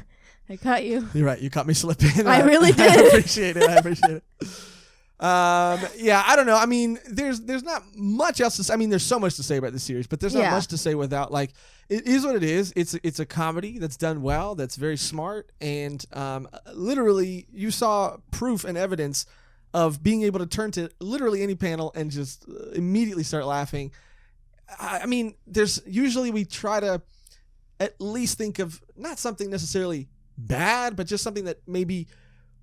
You're right. You caught me slipping. I really I did. appreciate it. Yeah, I don't know. I mean, there's not much else to say. I mean, there's so much to say about this series, but there's not much to say without like it is what it is. It's a comedy that's done well, that's very smart, and literally you saw proof and evidence of being able to turn to literally any panel and just immediately start laughing. I mean, usually we try to at least think of not something necessarily bad, but just something that maybe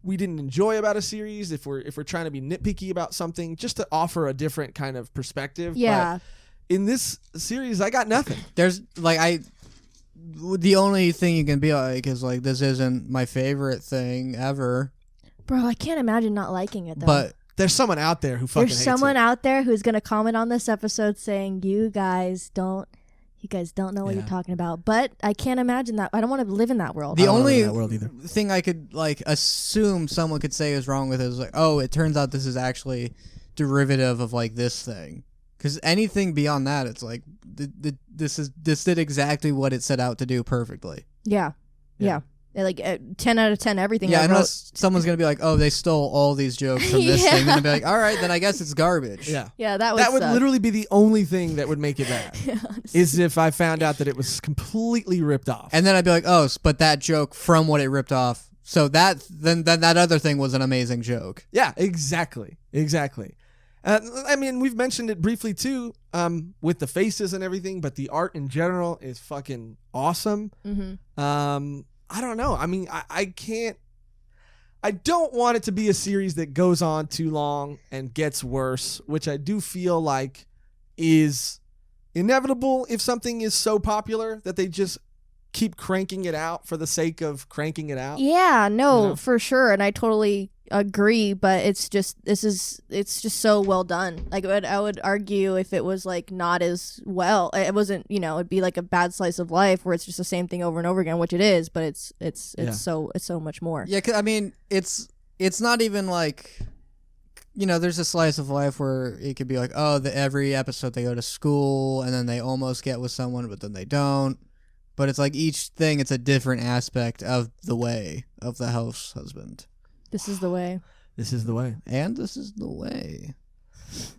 we didn't enjoy about a series, if we're trying to be nitpicky about something, just to offer a different kind of perspective. Yeah. But in this series, I got nothing. There's the only thing you can be like is like, this isn't my favorite thing ever. Bro, I can't imagine not liking it though. But There's someone out there who fucking there's hates someone it. out there who's gonna comment on this episode saying, You guys don't know what you're talking about. But I can't imagine that. I don't want to live in that world. the I don't wanna live only in that world either. thing I could like assume someone could say is wrong with it is like, oh, it turns out this is actually derivative of like this thing. Because anything beyond that, it's like this did exactly what it set out to do perfectly. Yeah. Like 10 out of 10 everything. Yeah, I wrote. unless someo's gonna be like, oh, they stole all these jokes from this thing, then I'd be like, all right, then I guess it's garbage. Yeah. Yeah, that Would suck. literally be the only thing that would make it bad. Is if I found out that it was completely ripped off. And then I'd be like, oh, but that joke from what it ripped off. So then that other thing was an amazing joke. Yeah, exactly. I mean, we've mentioned it briefly too, with the faces and everything, but the art in general is fucking awesome. Mm-hmm. I don't know. I mean, I don't want it to be a series that goes on too long and gets worse, which I do feel like is inevitable if something is so popular that they just keep cranking it out for the sake of cranking it out. Yeah, no, You know? for sure, and I totally agree. But it's just so well done. Like I would argue if it was like not as well, it wasn't. It'd be like a bad slice of life where it's just the same thing over and over again, which it is. But it's so much more. Yeah, 'cause, I mean, it's not even like, there's a slice of life where it could be like, oh, every episode they go to school and then they almost get with someone, but then they don't. But it's like each thing, it's a different aspect of the way of the house husband. This is the way. This is the way. And this is the way.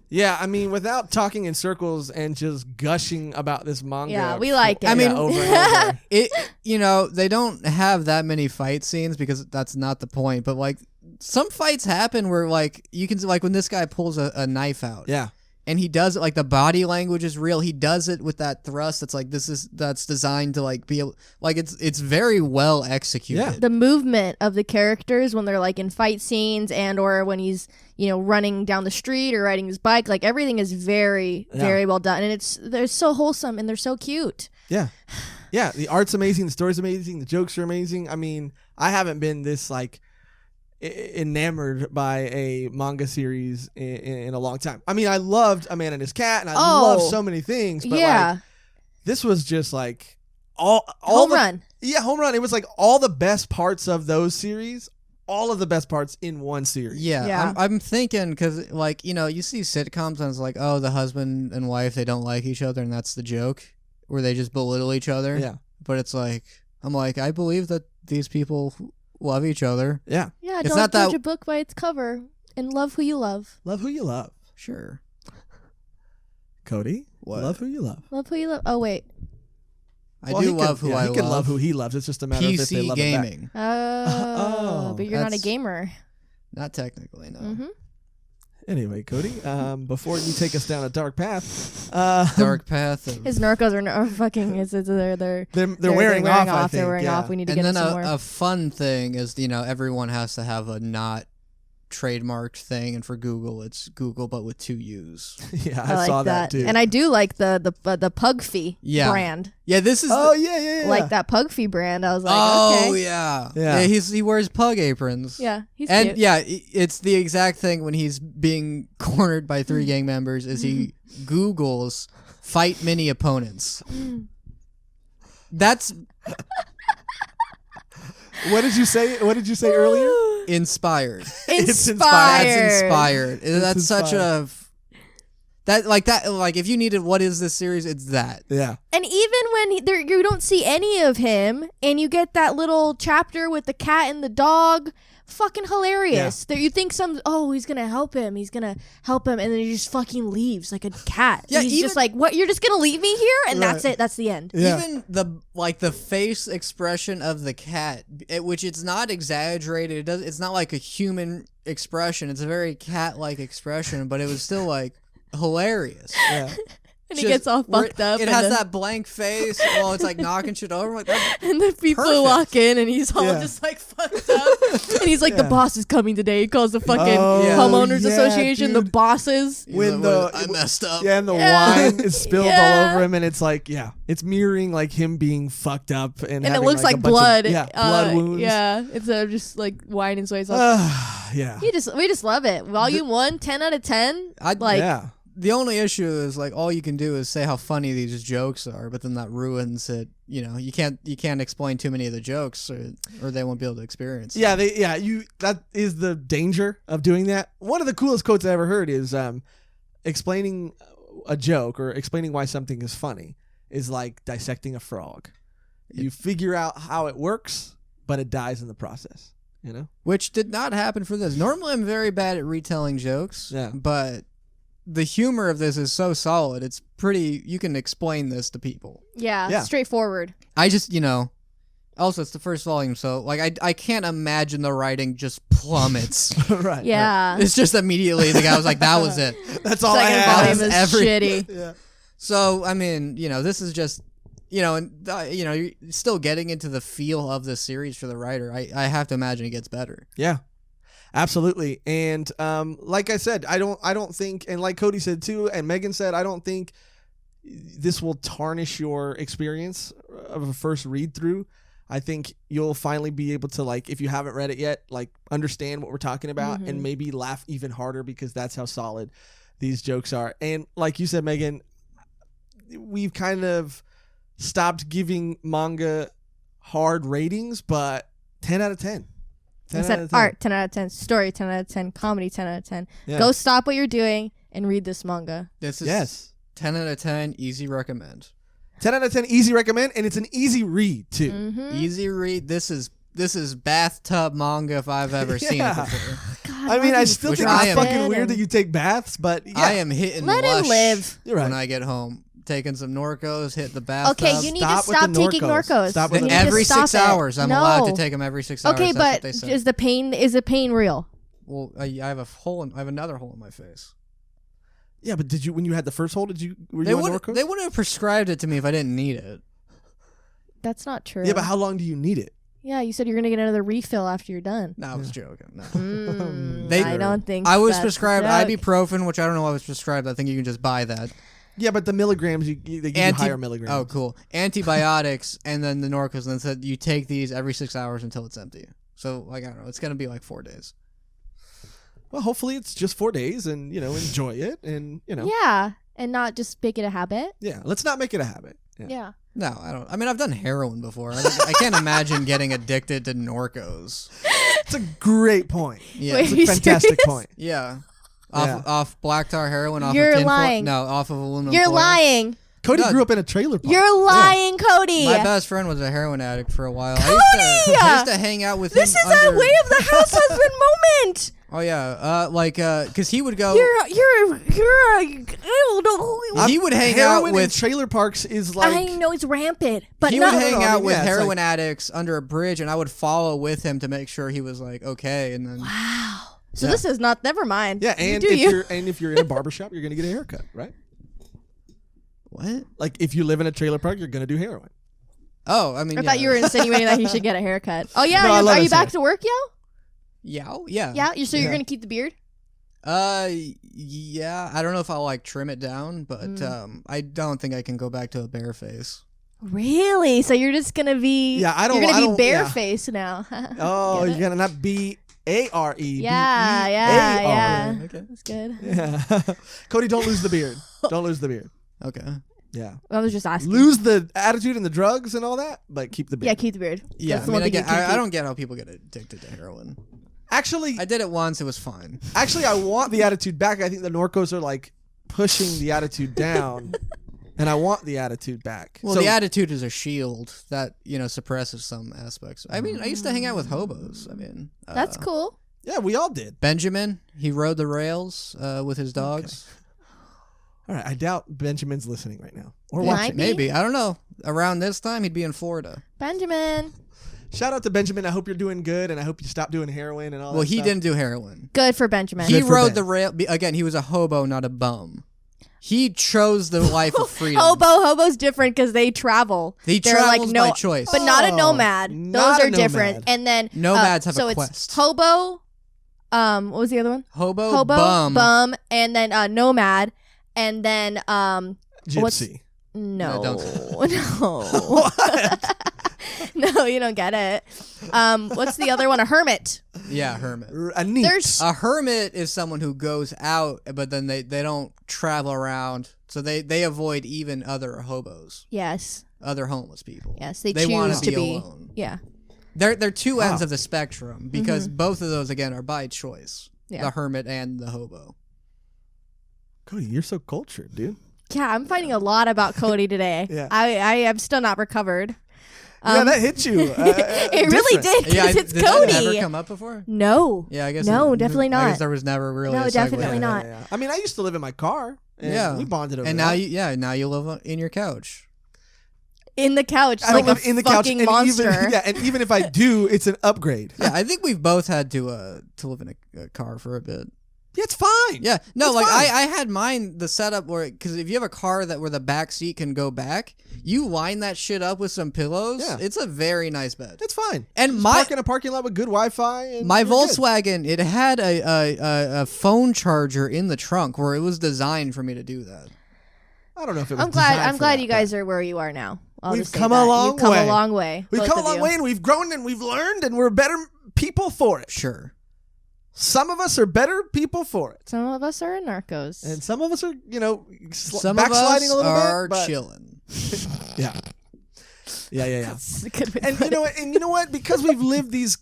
Yeah, I mean, without talking in circles and just gushing about this manga. Yeah, we like it. I mean, over and over. They don't have that many fight scenes because that's not the point. But like, some fights happen where like you can like when this guy pulls a knife out. Yeah. And he does it like the body language is real. He does it with that thrust. That's like that's designed to like be able, like it's very well executed. Yeah. The movement of the characters when they're like in fight scenes and or when he's running down the street or riding his bike, like everything is very very well done, and they're so wholesome and they're so cute. Yeah. Yeah, the art's amazing, the story's amazing, the jokes are amazing. I mean, I haven't been this like enamored by a manga series in a long time. I mean, I loved A Man and His Cat, and I loved so many things, but like, this was just like all home run. Yeah, home run. It was like all the best parts of those series, all of the best parts in one series. Yeah. I'm thinking because like you see sitcoms and it's like, oh, the husband and wife, they don't like each other and that's the joke, where they just belittle each other. Yeah. But it's like, I'm like, I believe that these people love each other. Yeah. Yeah, It's don't not judge that- a book by its cover and love who you love. Love who you love. Sure. Cody, What? love who you love. Love who you love. Oh wait, I do love who I love. He can love who he loves. It's just a matter of if they PC love gaming. Oh, but you're not a gamer. Not technically, no. Mm-hmm. Anyway, Cody, before you take us down a dark path, Dark path. His Norcos are fucking. They're wearing off. I think, They're wearing off. We need to and get then them some more. a fun thing is, everyone has to have a not trademarked thing, and for Google, it's Google but with 2 U's. Yeah, I saw that too. And I do like the Pugfee brand. Yeah, this is. Yeah. Like that Pugfee brand. I was like, oh okay. yeah. He wears pug aprons. Yeah, he's and cute. yeah, it's the exact thing when he's being cornered by 3 gang members. Is he Googles fight mini opponents? That's. What did you say? What did you say earlier? Inspired. It's inspired. That's inspired. That's inspired. such a. Like if you needed what is this series, it's that. Yeah. And even when you don't see any of him, and you get that little chapter with the cat and the dog, fucking hilarious. There, you think he's gonna help him, and then he just fucking leaves like a cat. Yeah, he's just like, what? You're just gonna leave me here, and that's it. That's the end. Yeah. Even the face expression of the cat, which it's not exaggerated. It's not like a human expression. It's a very cat-like expression, but it was still like hilarious. Yeah. And he gets all fucked up. It has that blank face while it's like knocking shit over. Like, and the people perfect. walk in, and he's all just like fucked up. And he's like, the boss is coming today. He calls the fucking homeowners association the bosses. When I messed up. Yeah, and the wine is spilled all over him, and it's like, it's mirroring like him being fucked up, and it looks like a bunch blood. of, blood wounds. Yeah, instead of just like wine and soy sauce. Yeah. We just love it. Volume 1, 10 out of 10. The only issue is like all you can do is say how funny these jokes are, but then that ruins it. You can't explain too many of the jokes, or they won't be able to experience. Yeah, that is the danger of doing that. One of the coolest quotes I ever heard is explaining a joke or explaining why something is funny is like dissecting a frog. You figure out how it works, but it dies in the process. Which did not happen for this. Normally, I'm very bad at retelling jokes. Yeah, but the humor of this is so solid. It's pretty. You can explain this to people. Yeah. Straightforward. I just, also it's the first volume, so like I can't imagine the writing just plummets. Right. Yeah. Right. It's just immediately the guy was like, that was it. That's all I Second have. volume is shitty. Yeah. So I mean, this is just. You're still getting into the feel of the series for the writer. I have to imagine it gets better. Yeah. Absolutely. And like I said, I don't think, and like Cody said too, and Megan said, I don't think this will tarnish your experience of a first read through. I think you'll finally be able to, like, if you haven't read it yet, like understand what we're talking about and maybe laugh even harder because that's how solid these jokes are. And like you said, Megan, we've kind of stopped giving manga hard ratings, but 10 out of 10. I said art, 10 out of 10. Story, 10 out of 10. Comedy, 10 out of 10. Yeah. Go stop what you're doing and read this manga. This is 10 out of 10, easy recommend. 10 out of 10, easy recommend, and it's an easy read, too. Mm-hmm. Easy read. This is bathtub manga if I've ever seen it before. God, I mean, I still think it's fucking in weird that you take baths, but I am hitting Let lush him live. You're right. when I get home. Taking some Norcos, hit the bathtub. Okay, you need to stop with the taking Norcos. Norcos. Stop with You the need to every stop 6 it. hours. I'm No. allowed to take them every 6 hours. Okay, That's what but they said. is the pain real? Well, I have a hole. I have another hole in my face. Yeah, but did you, when you had the first hole, were They you on wouldn't. Norco? They wouldn't have prescribed it to me if I didn't need it. That's not true. Yeah, but how long do you need it? Yeah, you said you're gonna get another refill after you're done. No, I was joking. No. I don't think I was that's prescribed a joke. ibuprofen, which I don't know why I was prescribed. I think you can just buy that. Yeah, but the milligrams, they give you higher milligrams. Oh, cool. Antibiotics, and then the Norcos, and then said you take these every 6 hours until it's empty. So, like, I don't know. It's going to be like 4 days. Well, hopefully it's just 4 days and, enjoy it and, Yeah, and not just make it a habit. Yeah, let's not make it a habit. Yeah. No, I don't. I mean, I've done heroin before. I can't imagine getting addicted to Norcos. It's a great point. Yeah. Wait, It's a fantastic serious? point. Yeah. Yeah. Off black tar heroin, off You're of tinfoil. lying. No, off of aluminum You're foil. lying. Cody No, grew up in a trailer park. You're lying, Cody. My best friend was a heroin addict for a while. Cody! I used to hang out with him. This is a way of the house husband moment. Oh yeah, because he would go. I don't know. He would hang Heroin out with in trailer parks is like. I know it's rampant, but he not. would hang out with yeah, it's heroin like- addicts under a bridge, and I would follow with him to make sure he was like okay, and then Wow. So Yeah. this is not. Never mind. Yeah, and You do you. if you're in a barbershop, you're gonna get a haircut, right? what? Like if you live in a trailer park, you're gonna do heroin. Oh, I mean, I thought you were insinuating that he should get a haircut. Oh yeah, No, I love are you his back hair. to work, yo? Yeah. Yeah. So you're Yeah. gonna keep the beard? Yeah. I don't know if I'll like trim it down, but I don't think I can go back to a bare face. Really? So you're just gonna be? Yeah, I don't- You're I gonna don't- be yeah. barefaced now. Oh, Get you're it? gonna not B-A-R-E. Yeah, B-E-A-R-E. yeah. Okay. That's good. Yeah. Cody, don't lose the beard. Don't lose the beard. Okay. Yeah. I was just asking. Lose the attitude and the drugs and all that, but keep the beard. Yeah, keep the beard. Yeah. That's I the mean, one thing you can I keep. don't get how people get addicted to heroin. Actually, I did it once. It was fine. I want the attitude back. I think the Norcos are like pushing the attitude down, and I want the attitude back. Well, So- the attitude is a shield that suppresses some aspects. I mean, I used to hang out with hobos. I mean, That's cool. yeah, we all did. Benjamin, he rode the rails with his dogs. All right, I doubt Benjamin's listening right now or Might watching. be. Maybe, I don't know. Around this time, he'd be in Florida. Benjamin. Shout out to Benjamin. I hope you're doing good, and I hope you stop doing heroin and all that. Well, he stuff. didn't do heroin. Good for Benjamin. He Good for rode Ben. the rail. Again, he was a hobo, not a bum. He chose the life of freedom. Hobo's different because they travel. He They're travels like by choice. but not a Oh, nomad. Those not a are different. nomad. And then Nomads have so a it's quest. hobo. What was the other one? Hobo, bum. and then nomad, and then what's- Gypsy. no, don't. no, no, you don't get it. What's the other one? A hermit. Yeah, hermit. A neat. There's A hermit is someone who goes out, but then they don't travel around, so they avoid even other hobos, yes, other homeless people. yes, they wanna choose to be. alone. Yeah, They're two ends Wow. of the spectrum because both of those again are by choice. Yeah. The hermit and the hobo. Cody, you're so cultured, dude. yeah. I'm finding a lot about Cody today. Yeah. I am still not recovered. Yeah, that hit you. It really did because it's did Cody. that never come up before? No. Yeah, I guess. No, definitely I not. guess there was never really. No, a segue. definitely not. I mean, I used to live in my car. And Yeah, we bonded over And that. now you live in your couch. In the couch, I like don't live a in the couch, fucking and monster. even if I do, it's an upgrade. Yeah, I think we've both had to live in a car for a bit. Yeah, it's fine. Yeah, no, It's like fine. I had mine the setup where because if you have a car where the back seat can go back, you line that shit up with some pillows. Yeah. It's a very nice bed. It's fine. And Just my park in a parking lot with good Wi-Fi. And my you're good. Volkswagen, it had a phone charger in the trunk where it was designed for me to do that. I don't know if it was I'm glad. designed I'm for glad that, you guys are where you are now. I'll We've just say come a that. long You've come way. a long way. We've both come a of long you. way, and we've grown, and we've learned, and we're better people for it. Sure. Some of us are better people for it, Some of us are narcos. and some of us are, Some of backsliding us a little are bit. But chilling. yeah. Yeah. That's a good way to And put it. you know what? Because we've lived these,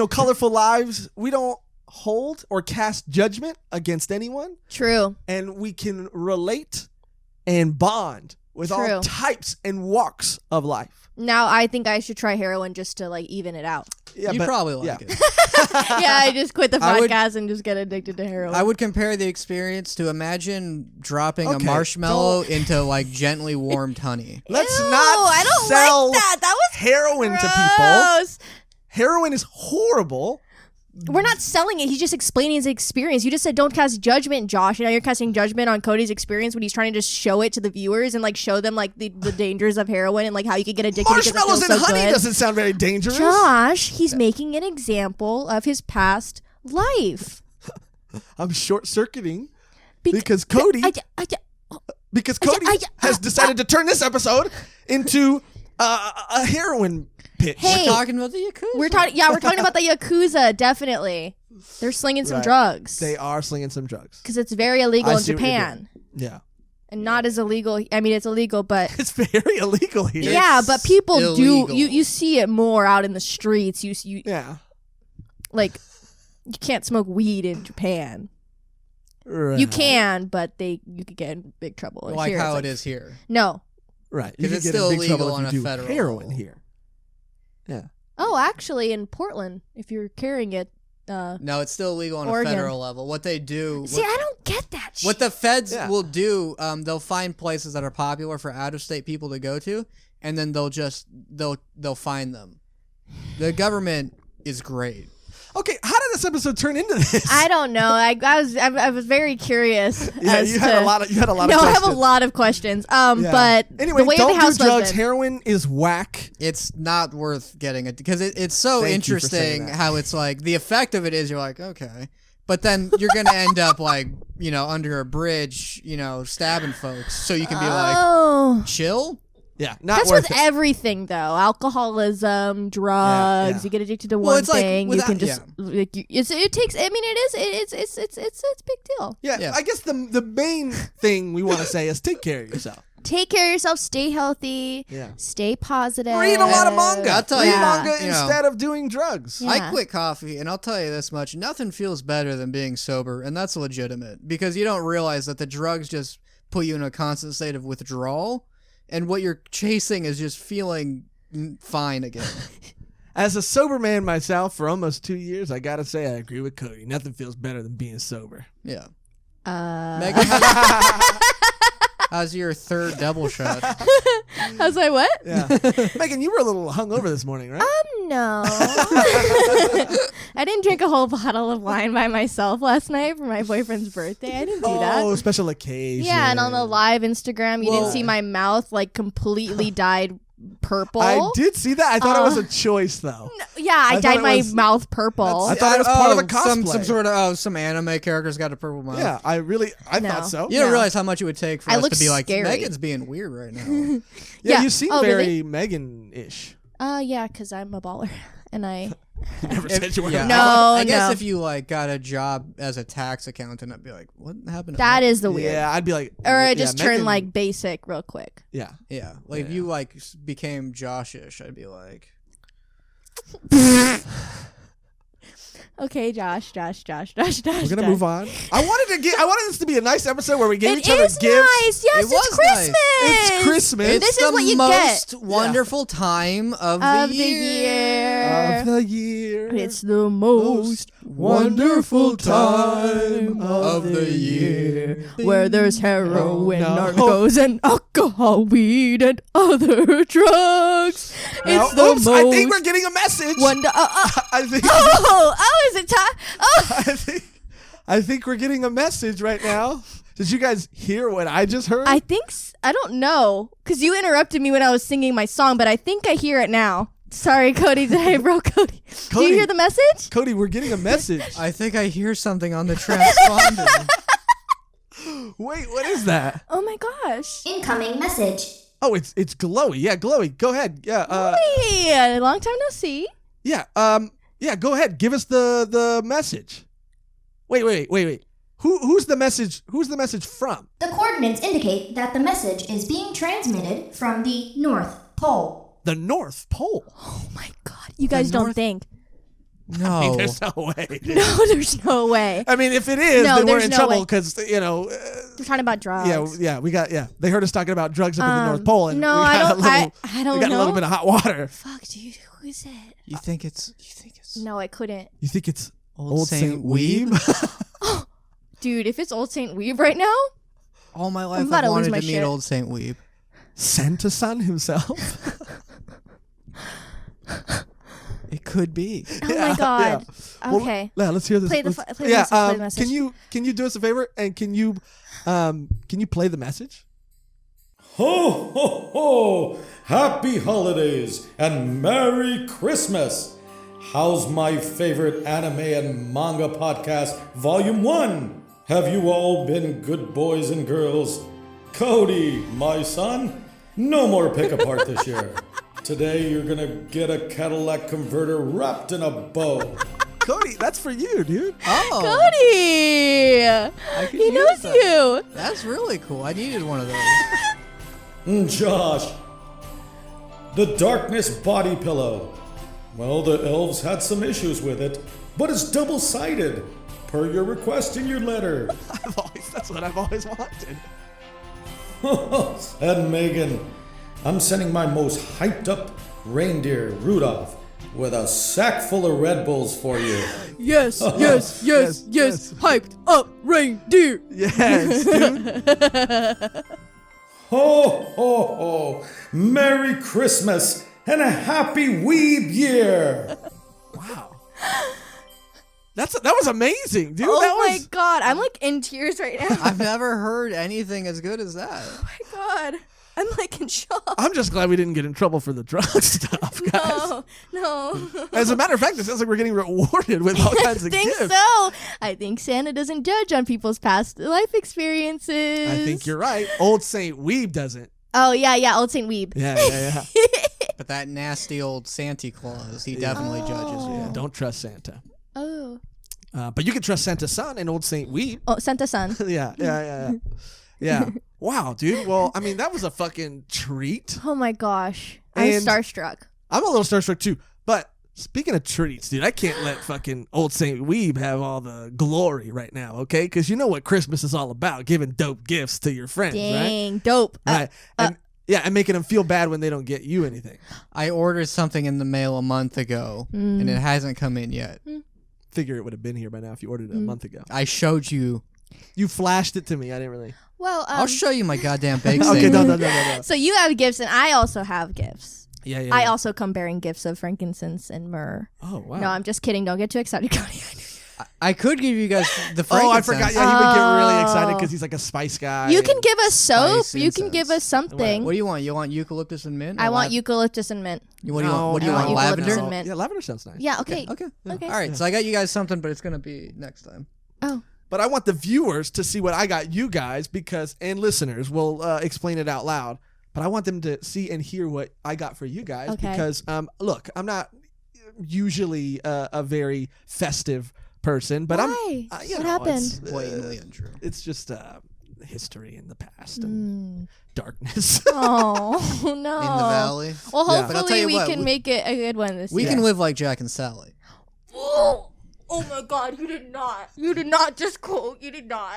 colorful lives, we don't hold or cast judgment against anyone, True. and we can relate and bond with all True. types and walks of life. Now I think I should try heroin just to even it out. Yeah, You'd but- probably like yeah. it. Yeah, I just quit the I would- podcast and just get addicted to heroin. I would compare the experience to imagine dropping a Okay, marshmallow into gently warmed honey. Let's Ew, not I don't sell like that. That was heroin to people. gross. Heroin is horrible. We're not selling it. He's just explaining his experience. You just said don't cast judgment, Josh. And now you're casting judgment on Cody's experience when he's trying to just show it to the viewers and show them the dangers of heroin and how you could get addicted. because it Marshmallows feels and so honey good. doesn't sound very dangerous. Josh, he's making an example of his past life. I'm short circuiting Bec- because Cody I- has decided to turn this episode into a heroin pitch. Hey, We're talking about the Yakuza. we're talking about the Yakuza. Definitely, they're slinging some Right. drugs They are slinging some drugs. because it's very illegal I in see what you're Japan Yeah. and not as illegal. I mean, it's illegal, but It's very illegal here. yeah, but people illegal. do. You see it more out in the streets. You Yeah. you can't smoke weed in Japan. Right. You can, but you could get in big trouble. like Here, how it's it is here. No. Right. 'Cause You it's could get still in big trouble illegal if on you a do federal heroin level. here. Yeah. Oh, actually, in Portland, if you're carrying it, No, it's still illegal on Oregon. a federal level. What they do... See, I don't get that shit. What the feds will do, they'll find places that are popular for out-of-state people to go to, and then they'll find them. The government is great. Okay, how did this episode turn into this? I don't know. I was very curious. Yeah, you had a lot of questions. No, I have a lot of questions. But anyway, the way don't the house do drugs. husband. Heroin is whack. It's not worth getting it because it's so Thank you for saying interesting that. how it's like the effect of it is you're like, okay. But then you're going to end up like, under a bridge, stabbing folks. So you can be like, chill? Yeah, not That's worth with it. everything, though. Alcoholism, drugs. Yeah. You get addicted to Well, one it's like thing. without- you can just it takes. I mean, it's a big deal. Yeah, I guess the main thing we want to say is take care of yourself. Take care of yourself. Stay healthy. Yeah. Stay positive. Read a lot of manga. I'll tell Read you, manga you know. instead of doing drugs. Yeah. I quit coffee, and I'll tell you this much. Nothing feels better than being sober, and that's legitimate. Because you don't realize that the drugs just put you in a constant state of withdrawal, and what you're chasing is just feeling fine again. As a sober man myself for almost 2 years, I gotta say I agree with Cody. Nothing feels better than being sober. Yeah. Uh, Megan, how's your third double shot? how's my what? Yeah, Megan, you were a little hungover this morning, right? No. I didn't drink a whole bottle of wine by myself last night for my boyfriend's birthday. I didn't do that. Oh, special occasion. Yeah, and on the live Instagram, you didn't see my mouth like completely dyed purple. I did see that. I thought it was a choice, though. Yeah, I thought dyed it my was- mouth purple. I thought it was part of a cosplay. Some sort of some anime character's got a purple mouth. Yeah, I No. thought so. You don't No. realize how much it would take for I us look to be like, scary. Megan's being weird right now. Yeah, Yeah. you seem Oh, very really? Megan-ish. Yeah, because I'm a baller. And I... You never said you were. Yeah, No, I guess no. if you like got a job as a tax accountant, I'd be like, what happened to That Megan? is the weird. Yeah, I'd be like. Or I yeah, just Megan- turn like basic real quick. Yeah. Yeah, like if you like became Josh-ish, I'd be like, Okay, Josh. We're gonna move on. I wanted this to be a nice episode where we gave It each other is gifts. nice. Yes, It it's was Christmas. nice. It's Christmas. it's This the is what you most get. wonderful time of Of the the year. Of the year. It's the most wonderful time of the year. where there's heroin, Oh, no. narcos, and alcohol, weed, and other drugs. Now, It's the oops, most I think we're getting a message. I think. is it time? Oh, I think we're getting a message right now. Did you guys hear what I just heard? I think I don't know, because you interrupted me when I was singing my song, but I think I hear it now. Sorry, Cody. Hey, bro, Cody. Do Cody. you hear the message? Cody, we're getting a message. I think I hear something on the transponder. Wait, what is that? Oh my gosh. Incoming message. Oh, it's glowy. Yeah, glowy. Go ahead. Yeah. Hey, long time no see. Yeah. Yeah. Go ahead. Give us the message. Wait. Who's the message? Who's the message from? The coordinates indicate that the message is being transmitted from the North Pole. The North Pole. Oh my god. You guys don't North- think. No. There's no way. dude. No, there's no way. I mean, if it is, No, then we're there's in no trouble way. because You're talking about drugs. they heard us talking about drugs up in the North Pole, and no, we I got don't. I don't we got know. a little bit of hot water. Fuck, dude. Who is it? You think it's No, I couldn't. You think it's Old Saint Weeb? Dude, if it's Old Saint Weeb right now, All my I'm life about I to lose wanted my to meet shit. Old Saint Weeb. Santa-san himself. It could be. oh my god. Well, Okay. yeah, let's hear this. Play the Let's- play the message, play the message. Can you do us a favor and can you play the message? Ho, ho, ho! Happy holidays and Merry Christmas! How's my favorite anime and manga podcast, Volume 1? Have you all been good boys and girls? Cody, my son, no more pick apart this year. Today you're gonna get a Cadillac converter wrapped in a bow. Cody, that's for you, dude. Oh, Cody! I could He use knows that. you. That's really cool. I needed one of those. Josh, the darkness body pillow. Well, the elves had some issues with it, but it's double-sided, per your request in your letter. That's what I've always wanted. And Megan, I'm sending my most hyped up reindeer, Rudolph, with a sack full of Red Bulls for you. Yes, yes, yes, yes. Hyped up reindeer. Yes, dude. Ho, ho, ho. Merry Christmas and a happy Weeb year. Wow. That was amazing, dude. Oh that my was, god, I'm like in tears right now. I've never heard anything as good as that. Oh my god, I'm like in shock. I'm just glad we didn't get in trouble for the drug stuff, guys. No. As a matter of fact, it sounds like we're getting rewarded with all kinds of I think gifts. so. I think Santa doesn't judge on people's past life experiences. I think you're right. Old Saint Weeb doesn't. Oh yeah, Old Saint Weeb. Yeah. But that nasty old Santa Claus, he definitely judges you. Don't trust Santa. Oh. But you can trust Santa's son and Old Saint Weeb. Oh, Santa Son. Yeah. Wow, dude. Well, I mean, that was a fucking treat. Oh my gosh, I'm And- starstruck. I'm a little starstruck too. But speaking of treats, dude, I can't let fucking Old Saint Weeb have all the glory right now, okay? Because you know what Christmas is all about, giving dope gifts to your friends, Dang, dope. right? Right. And making them feel bad when they don't get you anything. I ordered something in the mail a month ago, and it hasn't come in yet. Figure it would have been here by now if you ordered it a month ago. I showed you. You flashed it to me. I didn't really. Well, I'll show you my goddamn bake Okay, thing. no. so you have gifts, and I also have gifts. Yeah. I also come bearing gifts of frankincense and myrrh. Oh, wow. No, I'm just kidding. Don't get too excited, Cody. I could give you guys the frankincense. Oh, I forgot. Yeah, he would get really excited because he's like a spice guy. You can give us soap. Spice You can give us something. What do you want? You want eucalyptus and mint? I Or want eucalyptus and mint. What do you want? What do you No, want? no, Lavender? eucalyptus and mint. Yeah, lavender sounds nice. Yeah. Okay. Okay. Okay. All right. So I got you guys something, but it's gonna be next time. Oh. But I want the viewers to see what I got you guys and listeners will explain it out loud. But I want them to see and hear what I got for you guys because, look, I'm not usually a very festive person, but Why? you What know, happened? It's, Blatantly untrue. it's just history in the past and darkness. Oh no. In the valley. Well, Yeah. But I'll tell hopefully you we what, can make it a good one this We year. can live like Jack and Sally. Oh my God! You did not. You did not just quote. You did not.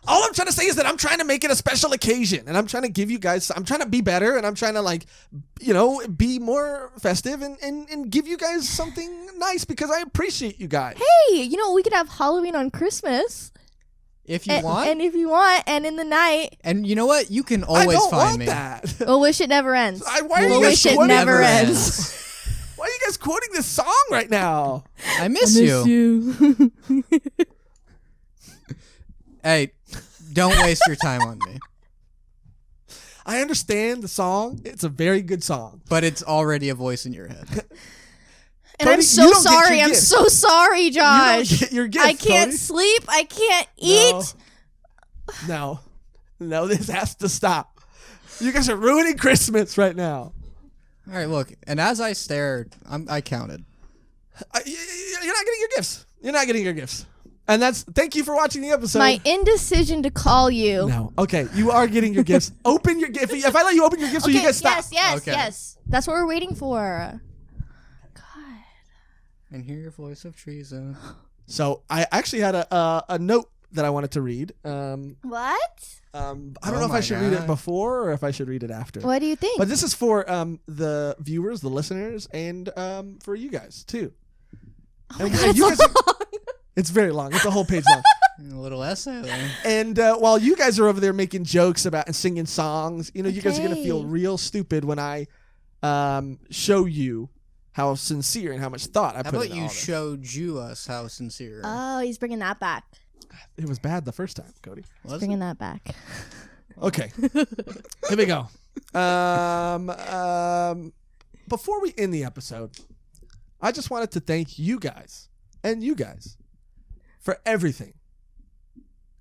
All I'm trying to say is that I'm trying to make it a special occasion, and I'm trying to give you guys. I'm trying to be better, and I'm trying to be more festive and give you guys something nice because I appreciate you guys. Hey, we could have Halloween on Christmas. If you want. And if you want, and in the night. And you know what? You can I always don't find want me. that. We'll wish it never ends. Why are We'll you guys wish it quoting never Never ends. Why are you guys quoting this song right now? I miss you. Hey, don't waste your time on me. I understand the song. It's a very good song. But it's already a voice in your head. And I'm Cody, so you don't get sorry. your I'm gift. so sorry, You Josh. don't get your gift, I can't Cody. sleep. I can't eat. No, this has to stop. You guys are ruining Christmas right now. All right, look. And as I stared, I counted. You're not getting your gifts. You're not getting your gifts. And thank you for watching the episode. My indecision to call you. No. Okay, you are getting your gifts. Open your gift. If I let you open your gifts, will you guys stop? Yes, Okay. yes. That's what we're waiting for. God. And hear your voice of treason. So I actually had a note that I wanted to read. What? I don't Oh know if I my should read it God. before or if I should read it after. What do you think? But this is for the viewers, the listeners, and for you guys too. Oh my And God, you it's guys- long. It's very long. It's a whole page long. A little essay there. And while you guys are over there making jokes about and singing songs, you guys are gonna Okay. feel real stupid when I show you how sincere and how much thought I How put about into you all this. showed you us how sincere? Oh, he's bringing that back. It was bad the first time, Cody. was Bringing that back. Okay, here we go. Before we end the episode, I just wanted to thank you guys and you guys for everything.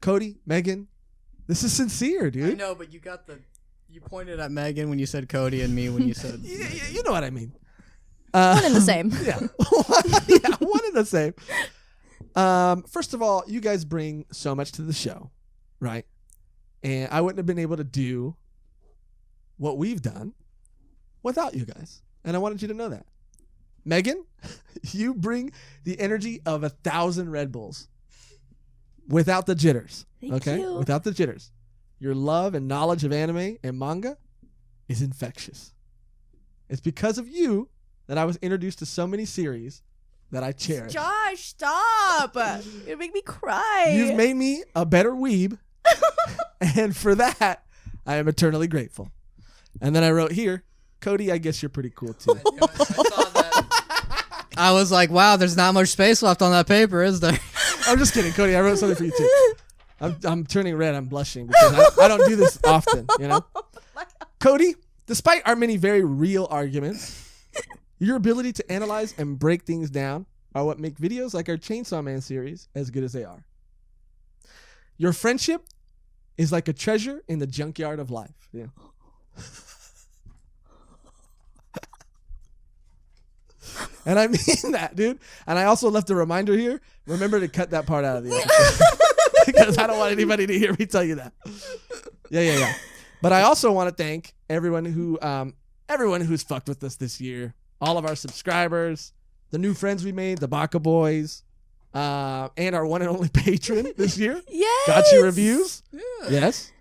Cody, Megan, this is sincere, I dude. know, but you pointed at Megan when you said Cody and me when you said. Yeah, you know what I mean. One and the same. Yeah. Yeah, one and the same. First of all, you guys bring so much to the show, right? And I wouldn't have been able to do what we've done without you guys. And I wanted you to know that. Megan, you bring the energy of 1,000 Red Bulls without the jitters. Thank okay? you. Without the jitters. Your love and knowledge of anime and manga is infectious. It's because of you that I was introduced to so many series that I cherish. Josh, stop. It'll make me cry. You've made me a better weeb, and for that, I am eternally grateful. And then I wrote here, Cody, I guess you're pretty cool too. I was like, wow, there's not much space left on that paper, is there? I'm just kidding, Cody. I wrote something for you too. I'm turning red. I'm blushing because I don't do this often, you know? Cody, despite our many very real arguments, your ability to analyze and break things down are what make videos like our Chainsaw Man series as good as they are. Your friendship is like a treasure in the junkyard of life. Yeah. And I mean that, dude. And I also left a reminder here. Remember to cut that part out of the episode. Because I don't want anybody to hear me tell you that. Yeah. But I also want to thank everyone who's fucked with us this year. All of our subscribers, the new friends we made, the Baka Boys, and our one and only patron this year. Yes. Got your reviews? Yeah. Yes.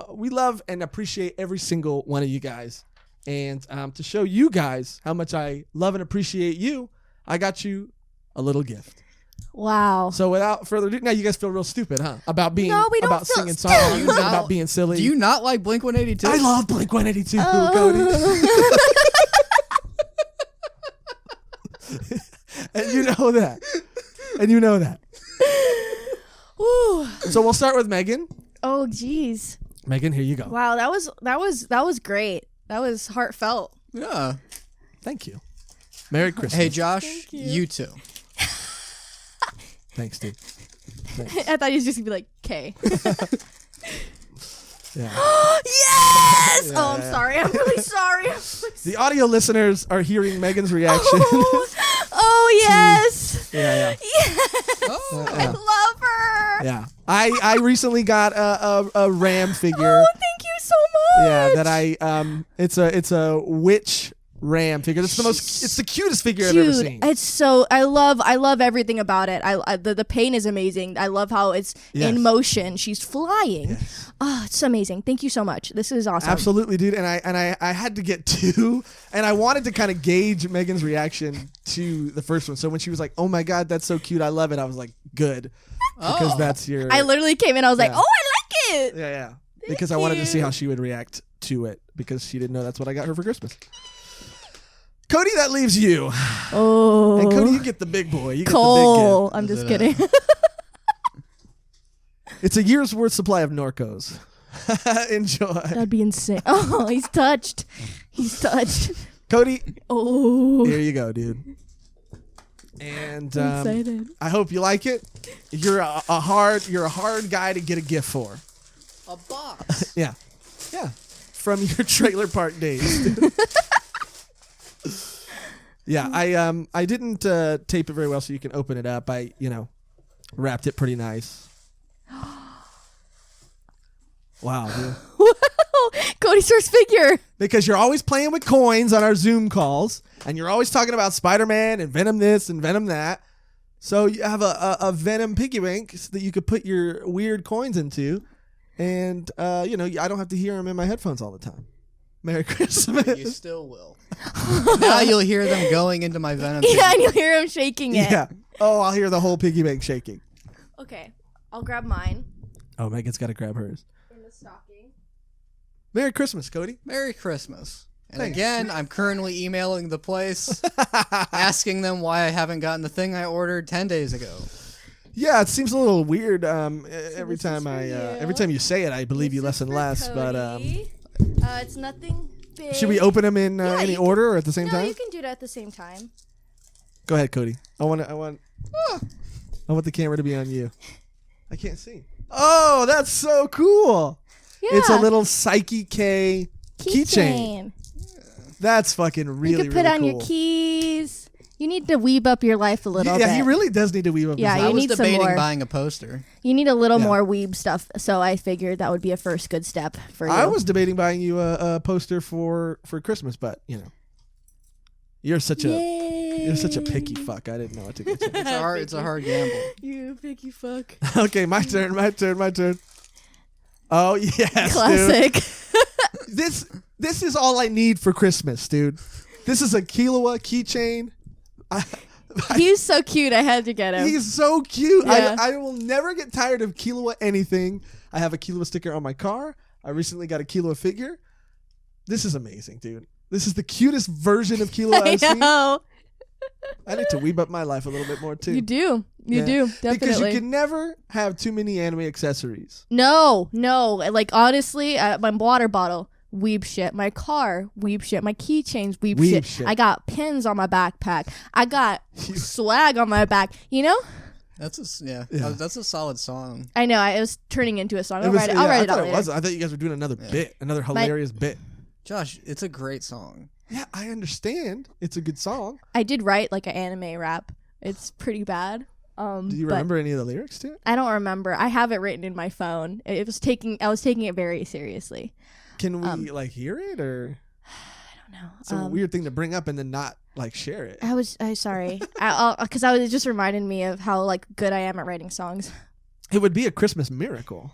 We love and appreciate every single one of you guys. And to show you guys how much I love and appreciate you, I got you a little gift. Wow. So without further ado, now you guys feel real stupid, huh? About being No, we don't about feel singing stupid. songs, about being silly. Do you not like Blink-182? I love Blink-182, Cody. And you know that. Woo. So we'll start with Megan. Oh, geez. Megan, here you go. Wow, that was great. That was heartfelt. Yeah. Thank you. Merry Christmas. Hey, Josh, you too. Thanks, dude. I thought he was just gonna be like, "K." Yeah. Yes. Yeah, I'm yeah. sorry. I'm really sorry. The audio listeners are hearing Megan's reaction. Oh yes. Yeah. Yes. Oh. I love her. Yeah. I recently got a ram figure. Oh, thank you so much. Yeah, that it's a witch ram figure. It's the cutest figure I've ever seen. It's so I love everything about it. The paint is amazing. I love how it's in motion. She's flying. Yes. Oh, it's amazing. Thank you so much. This is awesome. Absolutely, dude. And I had to get two, and I wanted to kind of gauge Megan's reaction to the first one. So when she was like, "Oh my god, that's so cute. I love it." I was like, "Good." Because that's your I literally came in, I was like, Yeah. "Oh, I like it." Yeah. Because I wanted to see how she would react to it because she didn't know that's what I got her for Christmas. Cody, that leaves you. Oh. And Cody, you get the big boy. You get Cole. the big gift. I'm just kidding. It's a year's worth supply of Norcos. Enjoy. That'd be insane. Oh, he's touched. Cody, Oh. here you go, dude. And I'm excited. I hope you like it. You're a hard guy to get a gift for. A box. Yeah. From your trailer park days. Dude. Yeah, I didn't tape it very well, so you can open it up. I wrapped it pretty nice. Wow, dude. Wow. Cody's first figure. Because you're always playing with coins on our Zoom calls, and you're always talking about Spider-Man and Venom this and Venom that. So you have a Venom piggy bank that you could put your weird coins into, and I don't have to hear them in my headphones all the time. Merry Christmas. You still will. Now you'll hear them going into my Venom. Yeah, and you'll hear him shaking it. Yeah. Oh, I'll hear the whole piggy bank shaking. Okay, I'll grab mine. Oh, Megan's got to grab hers. In the stocking. Merry Christmas, Cody. Merry Christmas. And Thanks. again, I'm currently emailing the place, asking them why I haven't gotten the thing I ordered 10 days ago. Yeah, it seems a little weird. Every this time is for every time you say it, I believe you less and For less. But Cody. It's nothing big. should we open them in Yeah, any you can- order or at the same No, time? you can do it at the same time. Go ahead, Cody. I want the camera to be on you. I can't see. Oh, that's so cool. Yeah. It's a little Psyche K keychain. That's fucking really, you can put really on cool. your keys. You need to weeb up your life a little Yeah, bit. he really does need to weave up Yeah, his you I life. was need some debating more. buying a poster. You need a little Yeah. more weeb stuff, so I figured that would be a first good step for you. I was debating buying you a poster for Christmas, but you're such a picky fuck. I didn't know what to get you. It's a hard gamble. You picky fuck. Okay, my turn. Oh yes, Classic. dude. This is all I need for Christmas, dude. This is a Killua keychain. He's so cute. I had to get him. He's so cute. Yeah. I will never get tired of Killua anything. I have a Killua sticker on my car. I recently got a Killua figure. This is amazing, dude. This is the cutest version of Killua I've seen. I need to weeb up my life a little bit more too. You do. You do. Definitely. Because you can never have too many anime accessories. No. Like, honestly, my water bottle, weeb shit. My car, weeb shit. My keychains, weeb shit. I got pins on my backpack. I got swag on my back. You know? That's a solid song. I know. It was turning into a song. I'll write it out later. I thought you guys were doing another bit, another hilarious bit. Josh, it's a great song. Yeah, I understand. It's a good song. I did write like an anime rap. It's pretty bad. Do you remember any of the lyrics to it? I don't remember. I have it written in my phone. I was taking it very seriously. Can we like hear it or? I don't know. It's a weird thing to bring up and then not like share it. I'm sorry. Because it just reminded me of how like good I am at writing songs. It would be a Christmas miracle.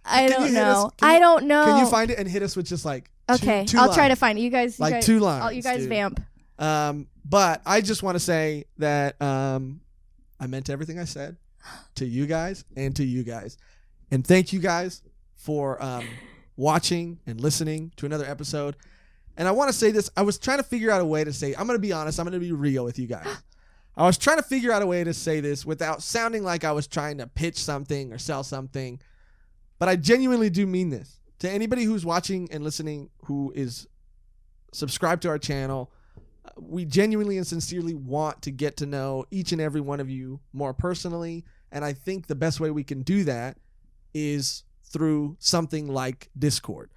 I don't know. Can you find it and hit us with just like okay? two I'll lines. Try to find it. You guys, like 2 lines. You guys dude. vamp. But I just want to say that I meant everything I said to you guys and to you guys, and thank you guys for watching and listening to another episode. And I want to say this. I was trying to figure out a way to say. I'm going to be honest. I'm going to be real with you guys. I was trying to figure out a way to say this without sounding like I was trying to pitch something or sell something. But I genuinely do mean this. To anybody who's watching and listening who is subscribed to our channel, we genuinely and sincerely want to get to know each and every one of you more personally. And I think the best way we can do that is through something like Discord.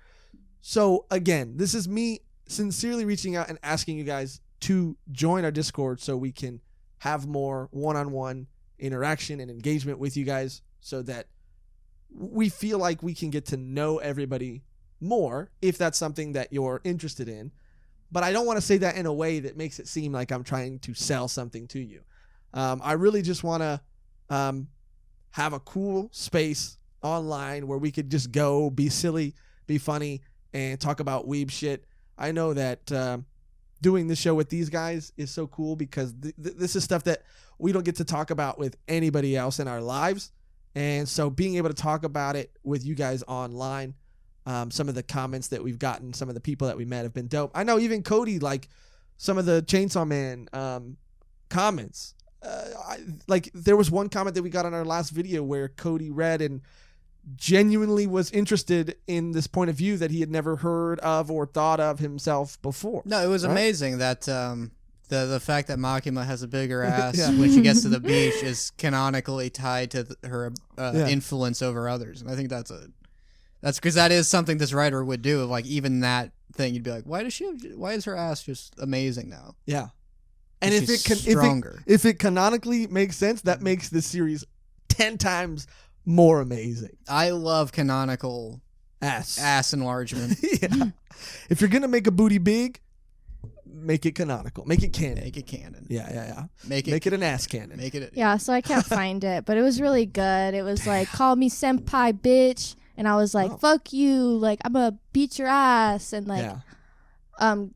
So again, this is me sincerely reaching out and asking you guys to join our Discord so we can have more one-on-one interaction and engagement with you guys so that we feel like we can get to know everybody more if that's something that you're interested in. But I don't want to say that in a way that makes it seem like I'm trying to sell something to you. I really just want to have a cool space online where we could just go, be silly, be funny, and talk about weeb shit. I know that doing this show with these guys is so cool because this is stuff that we don't get to talk about with anybody else in our lives. And so being able to talk about it with you guys online, some of the comments that we've gotten, some of the people that we met have been dope. I know even Cody, like some of the Chainsaw Man comments. Like there was one comment that we got on our last video where Cody read and genuinely was interested in this point of view that he had never heard of or thought of himself before. No, it was amazing that the fact that Makima has a bigger ass when she gets to the beach is canonically tied to her influence over others, and I think that's because that is something this writer would do. Like even that thing, you'd be like, why is her ass just amazing now? Yeah, and if it canonically makes sense, that makes this series 10 times more amazing. I love canonical ass enlargement. Yeah, if you're gonna make a booty big, make it canonical. Make it canon. Make it canon. Yeah. Make it an ass cannon. Yeah, so I can't find it, but it was really good. It was like, call me senpai, bitch. And I was like, fuck you. Like, I'm gonna beat your ass. And like,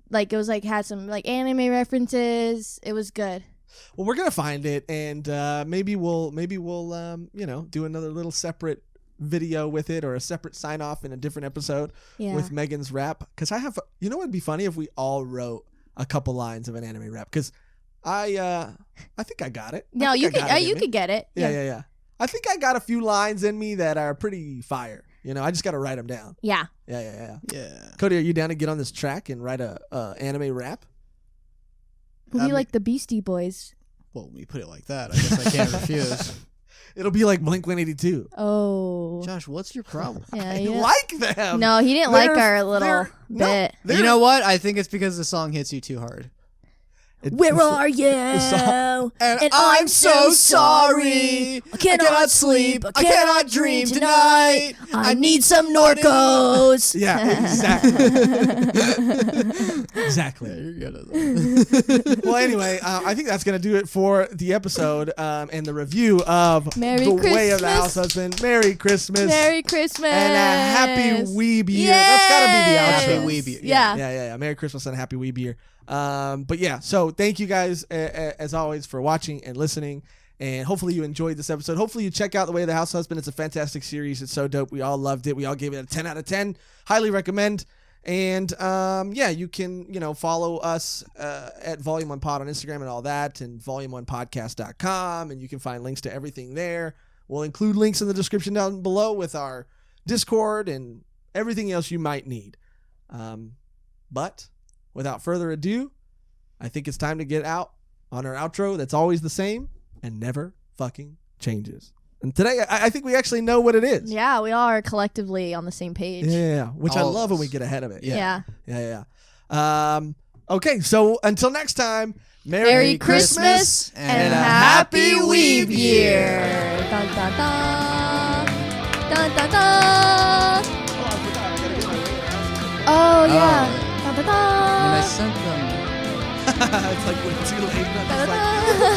like it was like, had some like anime references. It was good. Well, we're gonna find it, and maybe we'll do another little separate video with it or a separate sign off in a different episode with Megan's rap. Because I have, what'd be funny if we all wrote a couple lines of an anime rap, because I think I got it. No, you could get it. Yeah. I think I got a few lines in me that are pretty fire. I just got to write them down. Yeah. Yeah. Cody, are you down to get on this track and write a anime rap? We like the Beastie Boys. Well, when you put it like that, I guess I can't refuse. It'll be like Blink-182. Oh. Josh, what's your problem? I like them. No, he didn't like our little bit. You know what? I think it's because the song hits you too hard. Where are you? And I'm so sorry. I cannot sleep. I cannot dream tonight. I need some Norcos. Yeah, exactly. Well, anyway, I think that's going to do it for the episode and the review of Merry The Way Christmas. of the House Husband. Merry Christmas. Merry Christmas. And a happy Weeb year. That's got to be the Yes. outro. Happy Weeb year. Yeah. Yeah. Merry Christmas and happy Weeb year. But yeah, so thank you guys as always for watching and listening, and hopefully you enjoyed this episode. Hopefully you check out The Way of the House Husband. It's a fantastic series. It's so dope. We all loved it. We all gave it a 10 out of 10. Highly recommend. And yeah, you can follow us at Volume 1 Pod on Instagram and all that, and volume1podcast.com, and you can find links to everything there. We'll include links in the description down below with our Discord and everything else you might need. But without further ado, I think it's time to get out on our outro that's always the same and never fucking changes. And today, I think we actually know what it is. Yeah, we all are collectively on the same page. Yeah, which I All of love when we us. get ahead of it. Yeah. Okay, so until next time, Merry Christmas and a happy Weeb year. Dun, dun, dun. Dun, dun, dun. Oh, yeah. Dun, dun, And I dun. sent them. It's like way too late. Dun, dun, dun.